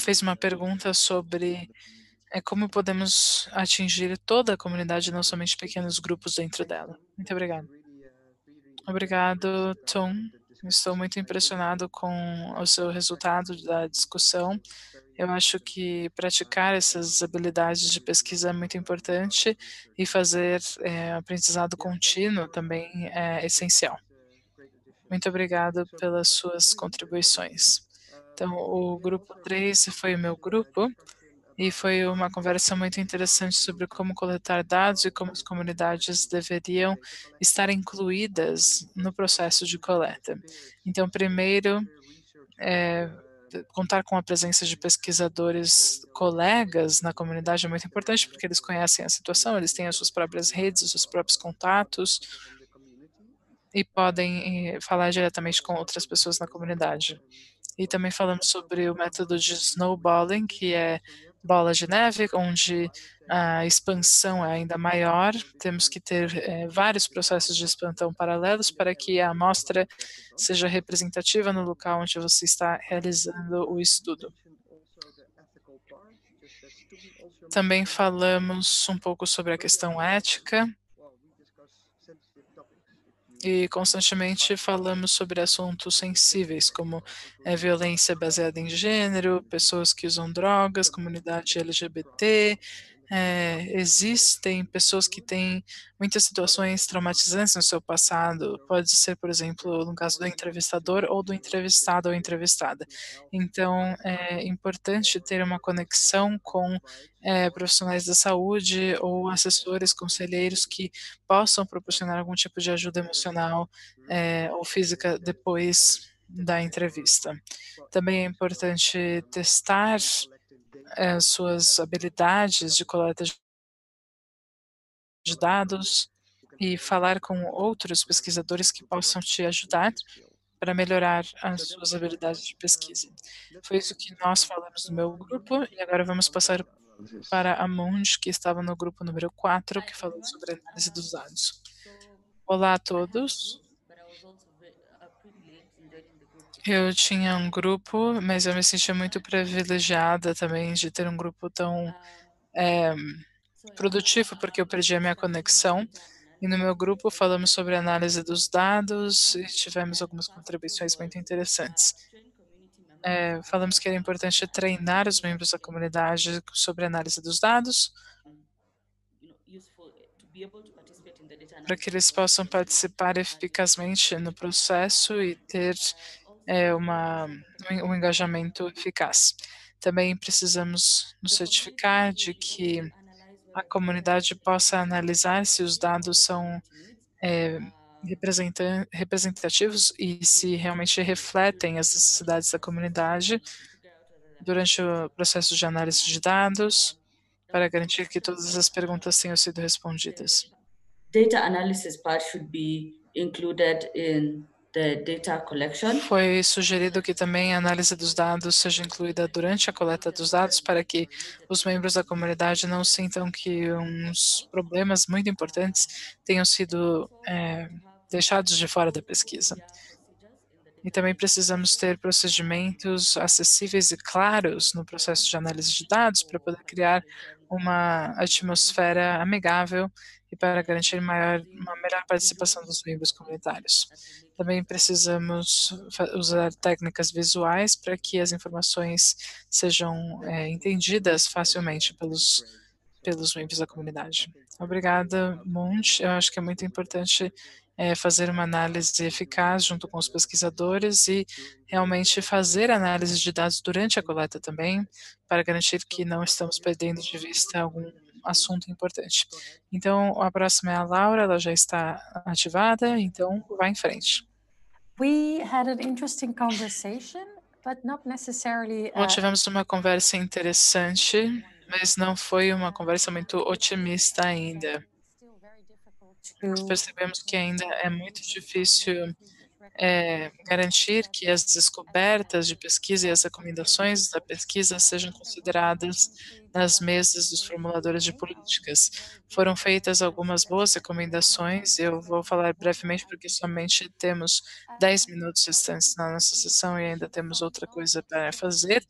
fez uma pergunta sobre como podemos atingir toda a comunidade, não somente pequenos grupos dentro dela. Muito obrigada. Obrigado, Tom. Estou muito impressionado com o seu resultado da discussão. Eu acho que praticar essas habilidades de pesquisa é muito importante e fazer aprendizado contínuo também é essencial. Muito obrigado pelas suas contribuições. Então, o grupo 3 foi o meu grupo e foi uma conversa muito interessante sobre como coletar dados e como as comunidades deveriam estar incluídas no processo de coleta. Então, primeiro, contar com a presença de pesquisadores colegas na comunidade é muito importante, porque eles conhecem a situação, eles têm as suas próprias redes, os seus próprios contatos e podem falar diretamente com outras pessoas na comunidade. E também falamos sobre o método de snowballing, que é bola de neve, onde a expansão é ainda maior. Temos que ter vários processos de expansão paralelos para que a amostra seja representativa no local onde você está realizando o estudo. Também falamos um pouco sobre a questão ética e constantemente falamos sobre assuntos sensíveis, como violência baseada em gênero, pessoas que usam drogas, comunidade LGBT. Existem pessoas que têm muitas situações traumatizantes no seu passado. Pode ser, por exemplo, no caso do entrevistador ou do entrevistado ou entrevistada. Então, é importante ter uma conexão com profissionais da saúde ou assessores, conselheiros que possam proporcionar algum tipo de ajuda emocional ou física depois da entrevista. Também é importante testar suas habilidades de coleta de dados e falar com outros pesquisadores que possam te ajudar para melhorar as suas habilidades de pesquisa. Foi isso que nós falamos no meu grupo e agora vamos passar para a Monge, que estava no grupo número 4, que falou sobre a análise dos dados. Olá a todos. Eu tinha um grupo, mas eu me sentia muito privilegiada também de ter um grupo tão produtivo, porque eu perdi a minha conexão. E no meu grupo falamos sobre análise dos dados e tivemos algumas contribuições muito interessantes. Falamos que era importante treinar os membros da comunidade sobre análise dos dados, para que eles possam participar eficazmente no processo e ter um engajamento eficaz. Também precisamos nos certificar de que a comunidade possa analisar se os dados são representativos e se realmente refletem as necessidades da comunidade durante o processo de análise de dados, para garantir que todas as perguntas tenham sido respondidas. Data analysis part should be included in the data collection. Foi sugerido que também a análise dos dados seja incluída durante a coleta dos dados para que os membros da comunidade não sintam que uns problemas muito importantes tenham sido deixados de fora da pesquisa. E também precisamos ter procedimentos acessíveis e claros no processo de análise de dados para poder criar uma atmosfera amigável e para garantir uma melhor participação dos membros comunitários. Também precisamos usar técnicas visuais para que as informações sejam entendidas facilmente pelos membros da comunidade. Obrigada, Monte. Eu acho que é muito importante fazer uma análise eficaz junto com os pesquisadores e realmente fazer análise de dados durante a coleta também, para garantir que não estamos perdendo de vista algum assunto importante. Então, a próxima é a Laura, ela já está ativada, então vá em frente. Bom, tivemos uma conversa interessante, mas não foi uma conversa muito otimista ainda. Nós percebemos que ainda é muito difícil garantir que as descobertas de pesquisa e as recomendações da pesquisa sejam consideradas nas mesas dos formuladores de políticas. Foram feitas algumas boas recomendações, eu vou falar brevemente porque somente temos 10 minutos restantes na nossa sessão e ainda temos outra coisa para fazer,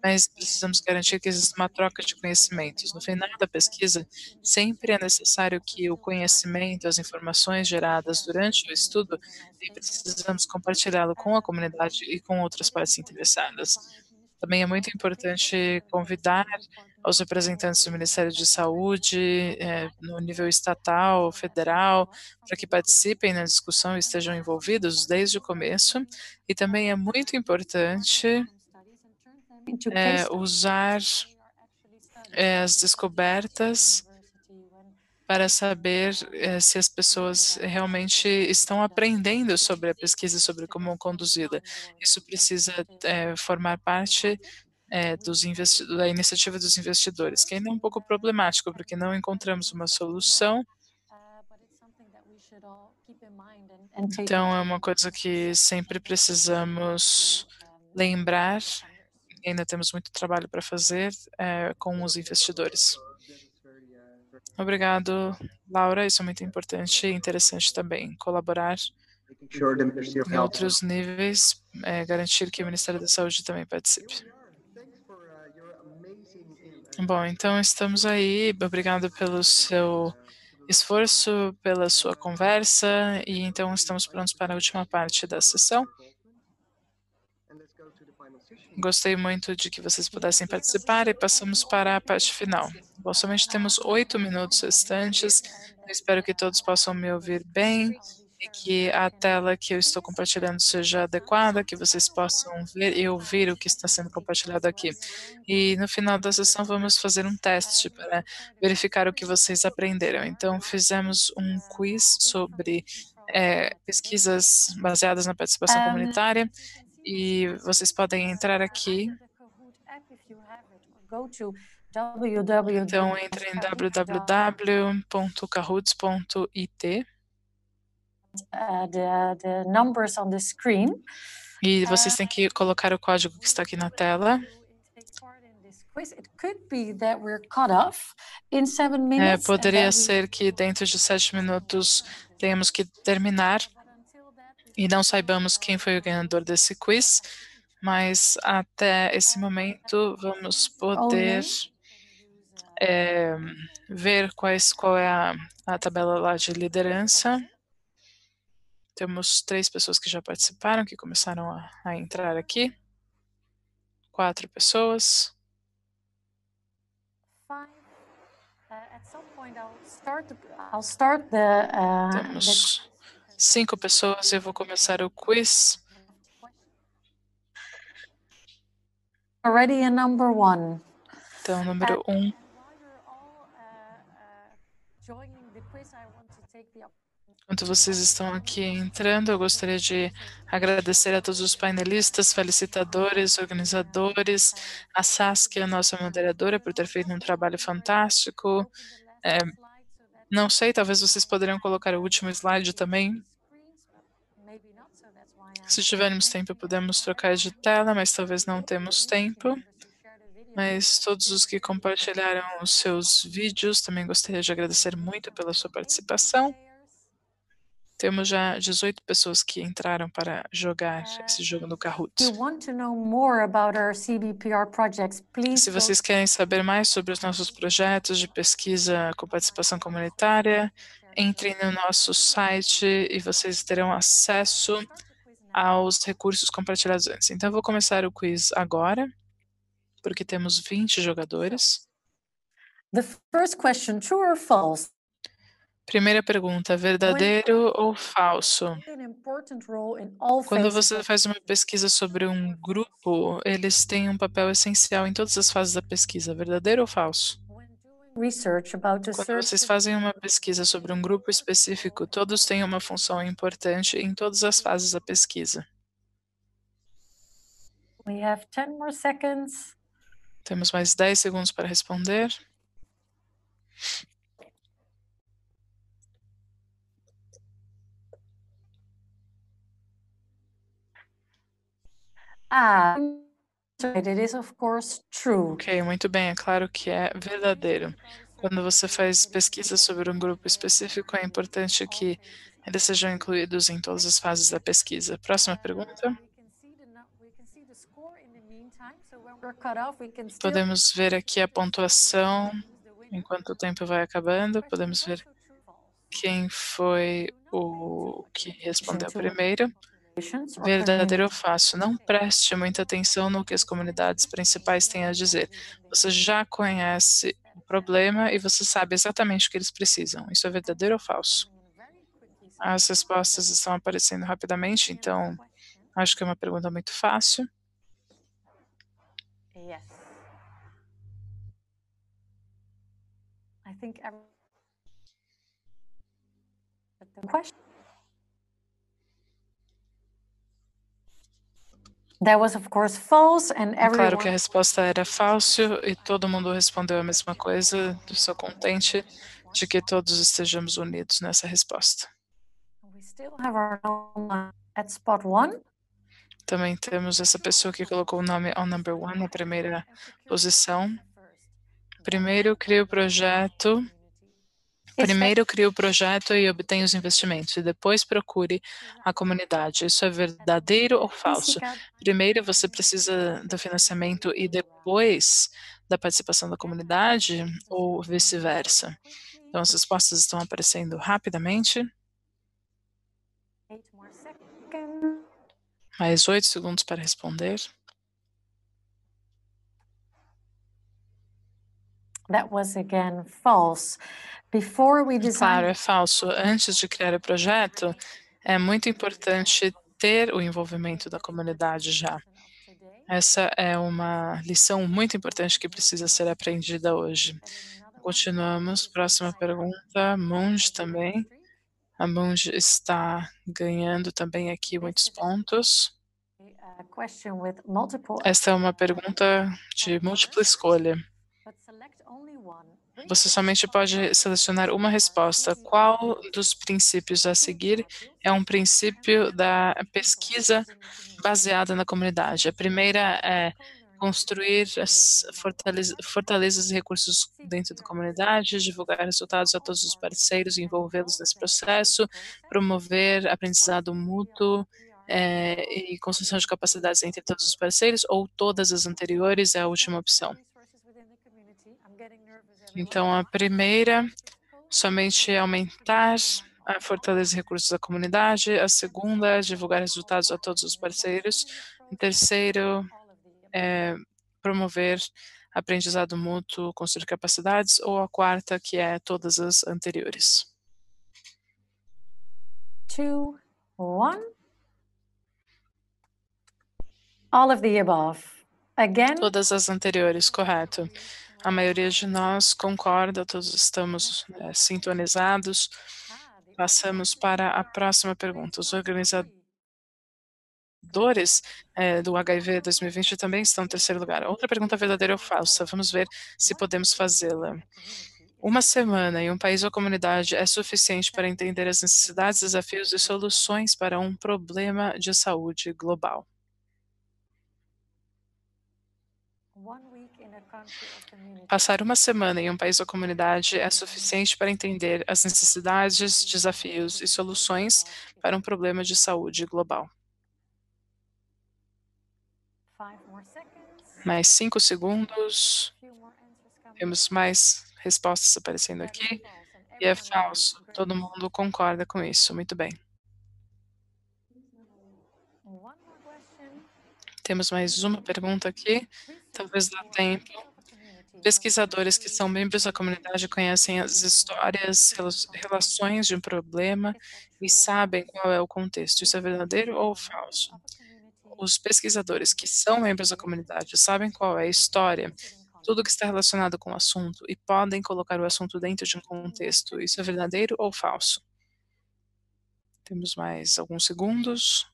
mas precisamos garantir que exista uma troca de conhecimentos. No final da pesquisa, sempre é necessário que o conhecimento, as informações geradas durante o estudo, e precisamos compartilhá-lo com a comunidade e com outras partes interessadas. Também é muito importante convidar os representantes do Ministério de Saúde, no nível estatal, federal, para que participem na discussão e estejam envolvidos desde o começo. E também é muito importante usar as descobertas para saber se as pessoas realmente estão aprendendo sobre a pesquisa, sobre como conduzi-la. Isso precisa formar parte da iniciativa dos investidores, que ainda é um pouco problemático, porque não encontramos uma solução. Então, é uma coisa que sempre precisamos lembrar. Ainda temos muito trabalho para fazer com os investidores. Obrigado, Laura. Isso é muito importante e interessante também. Colaborar em outros níveis, garantir que o Ministério da Saúde também participe. Bom, então estamos aí. Obrigado pelo seu esforço, pela sua conversa, e então estamos prontos para a última parte da sessão. Gostei muito de que vocês pudessem participar e passamos para a parte final. Bom, somente temos 8 minutos restantes. Eu espero que todos possam me ouvir bem e que a tela que eu estou compartilhando seja adequada, que vocês possam ver e ouvir o que está sendo compartilhado aqui. E no final da sessão vamos fazer um teste para verificar o que vocês aprenderam. Então, fizemos um quiz sobre pesquisas baseadas na participação comunitária. E vocês podem entrar aqui. Então, entre em www.kahoots.it. E vocês têm que colocar o código que está aqui na tela. Poderia ser que dentro de 7 minutos tenhamos que terminar e não saibamos quem foi o ganhador desse quiz, mas até esse momento vamos poder ver qual é a tabela lá de liderança. Temos 3 pessoas que já participaram, que começaram a entrar aqui. 4 pessoas. Temos 5 pessoas e eu vou começar o quiz. Already in number 1. Então, número 1. Enquanto vocês estão aqui entrando, eu gostaria de agradecer a todos os painelistas, felicitadores, organizadores, a Saskia, nossa moderadora, por ter feito um trabalho fantástico. Não sei, talvez vocês poderiam colocar o último slide também. Se tivermos tempo, podemos trocar de tela, mas talvez não temos tempo. Mas todos os que compartilharam os seus vídeos, também gostaria de agradecer muito pela sua participação. Temos já 18 pessoas que entraram para jogar esse jogo no Kahoot. Se vocês querem saber mais sobre os nossos projetos de pesquisa com participação comunitária, entrem no nosso site e vocês terão acesso aos recursos compartilhados antes. Então, eu vou começar o quiz agora, porque temos 20 jogadores. The first question, true or false? Primeira pergunta, verdadeiro ou falso? Quando você faz uma pesquisa sobre um grupo, eles têm um papel essencial em todas as fases da pesquisa, verdadeiro ou falso? Quando vocês fazem uma pesquisa sobre um grupo específico, todos têm uma função importante em todas as fases da pesquisa. We have 10 more seconds. Temos mais 10 segundos para responder. It is, of course, true. Ok, muito bem, é claro que é verdadeiro. Quando você faz pesquisa sobre um grupo específico, é importante que eles sejam incluídos em todas as fases da pesquisa. Próxima pergunta. Podemos ver aqui a pontuação enquanto o tempo vai acabando. Podemos ver quem foi o que respondeu primeiro. Verdadeiro ou falso? Não preste muita atenção no que as comunidades principais têm a dizer. Você já conhece o problema e você sabe exatamente o que eles precisam. Isso é verdadeiro ou falso? As respostas estão aparecendo rapidamente, então acho que é uma pergunta muito fácil. Yes. I think the question. That was, of course, false, and É claro que a everyone. resposta era falso e todo mundo respondeu a mesma coisa. Estou contente de que todos estejamos unidos nessa resposta. We still have our name at spot 1. Também temos essa pessoa que colocou o nome on number 1 na primeira posição. Primeiro cria o projeto. Primeiro crie o projeto e obtenha os investimentos, e depois procure a comunidade. Isso é verdadeiro ou falso? Primeiro você precisa do financiamento e depois da participação da comunidade, ou vice-versa? Então, as respostas estão aparecendo rapidamente. Mais 8 segundos para responder. That was again false. Before we Claro, é design. falso. Antes de criar o projeto, é muito importante ter o envolvimento da comunidade já. Essa é uma lição muito importante que precisa ser aprendida hoje. Continuamos. Próxima pergunta. Monge também. A Monge está ganhando também aqui muitos pontos. Esta é uma pergunta de múltipla escolha. Você somente pode selecionar uma resposta. Qual dos princípios a seguir é um princípio da pesquisa baseada na comunidade? A primeira é construir as fortalezas e recursos dentro da comunidade, divulgar resultados a todos os parceiros e envolvê-los nesse processo, promover aprendizado mútuo e construção de capacidades entre todos os parceiros, ou todas as anteriores é a última opção. Então, a primeira, somente aumentar a fortaleza e recursos da comunidade. A segunda, divulgar resultados a todos os parceiros. O terceiro, promover aprendizado mútuo, construir capacidades. Ou a quarta, que é todas as anteriores. 2, 1. All of the above. Again. Todas as anteriores, correto. A maioria de nós concorda, todos estamos sintonizados. Passamos para a próxima pergunta. Os organizadores do HIV 2020 também estão em terceiro lugar. Outra pergunta verdadeira ou falsa? Vamos ver se podemos fazê-la. Uma semana em um país ou comunidade é suficiente para entender as necessidades, desafios e soluções para um problema de saúde global. Passar uma semana em um país ou comunidade é suficiente para entender as necessidades, desafios e soluções para um problema de saúde global. Mais 5 segundos. Temos mais respostas aparecendo aqui. E é falso. Todo mundo concorda com isso. Muito bem. Temos mais uma pergunta aqui. Talvez dá tempo. Pesquisadores que são membros da comunidade conhecem as histórias, relações de um problema e sabem qual é o contexto. Isso é verdadeiro ou falso? Os pesquisadores que são membros da comunidade sabem qual é a história, tudo que está relacionado com o assunto e podem colocar o assunto dentro de um contexto. Isso é verdadeiro ou falso? Temos mais alguns segundos.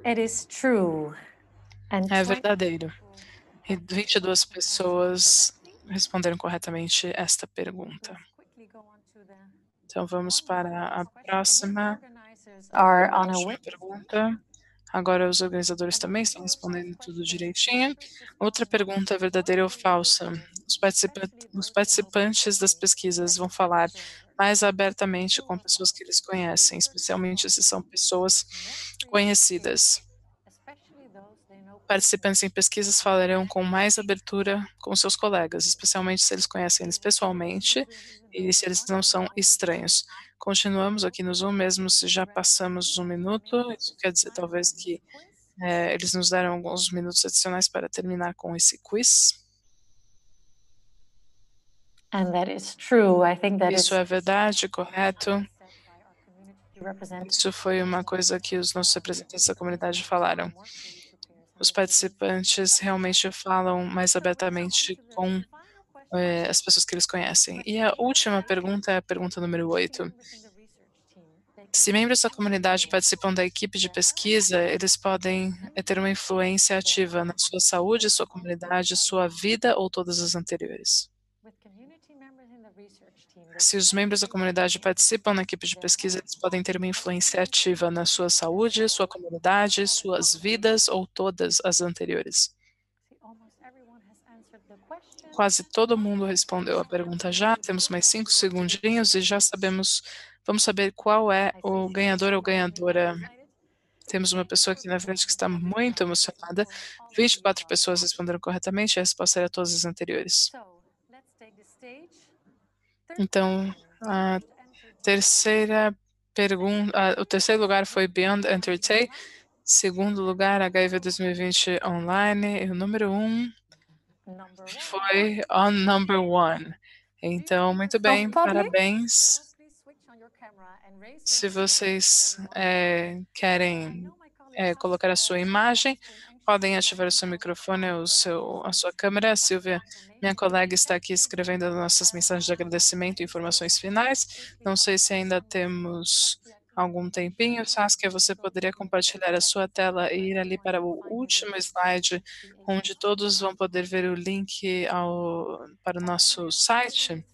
It is true. É verdadeiro. E 22 pessoas responderam corretamente esta pergunta. Então, vamos para a próxima. are on a Última pergunta. Agora os organizadores também estão respondendo tudo direitinho. Outra pergunta, verdadeira ou falsa? Os participantes das pesquisas vão falar mais abertamente com pessoas que eles conhecem, especialmente se são pessoas conhecidas. Participantes em pesquisas falarão com mais abertura com seus colegas, especialmente se eles conhecem eles pessoalmente e se eles não são estranhos. Continuamos aqui no Zoom, mesmo se já passamos 1 minuto. Isso quer dizer, talvez, que eles nos deram alguns minutos adicionais para terminar com esse quiz. And that is true. I think that Isso é verdade, correto. Isso foi uma coisa que os nossos representantes da comunidade falaram. Os participantes realmente falam mais abertamente com as pessoas que eles conhecem. E a última pergunta é a pergunta número 8. Se membros da comunidade participam da equipe de pesquisa, eles podem ter uma influência ativa na sua saúde, sua comunidade, sua vida ou todas as anteriores. Se os membros da comunidade participam na equipe de pesquisa, eles podem ter uma influência ativa na sua saúde, sua comunidade, suas vidas ou todas as anteriores. Quase todo mundo respondeu a pergunta já. Temos mais 5 segundinhos e já sabemos, vamos saber qual é o ganhador ou ganhadora. Temos uma pessoa aqui na frente que está muito emocionada. 24 pessoas responderam corretamente, a resposta era todas as anteriores. Então, a terceira pergunta, o terceiro lugar foi Beyond Entertain, segundo lugar HIV 2020 Online, e o número 1 foi On Number 1. Então, muito bem, parabéns. Se vocês querem colocar a sua imagem, podem ativar o seu microfone ou a sua câmera. A Silvia, minha colega, está aqui escrevendo as nossas mensagens de agradecimento e informações finais. Não sei se ainda temos algum tempinho. Saskia, você poderia compartilhar a sua tela e ir ali para o último slide, onde todos vão poder ver o link para o nosso site?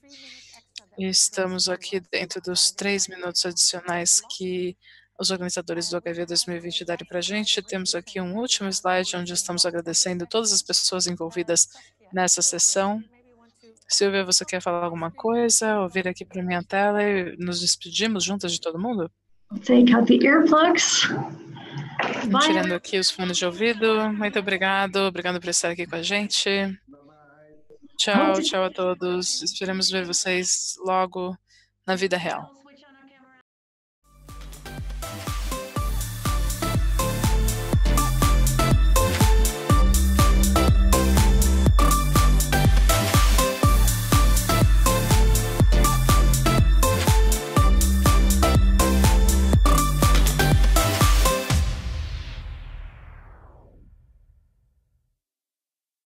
Estamos aqui dentro dos 3 minutos adicionais que os organizadores do HIV 2020 deram para a gente. Temos aqui um último slide onde estamos agradecendo todas as pessoas envolvidas nessa sessão. Silvia, você quer falar alguma coisa? Ou vir aqui para a minha tela e nos despedimos juntas de todo mundo? Take out the earplugs. Tirando aqui os fones de ouvido. Muito obrigado por estar aqui com a gente. Tchau, tchau a todos. Esperamos ver vocês logo na vida real.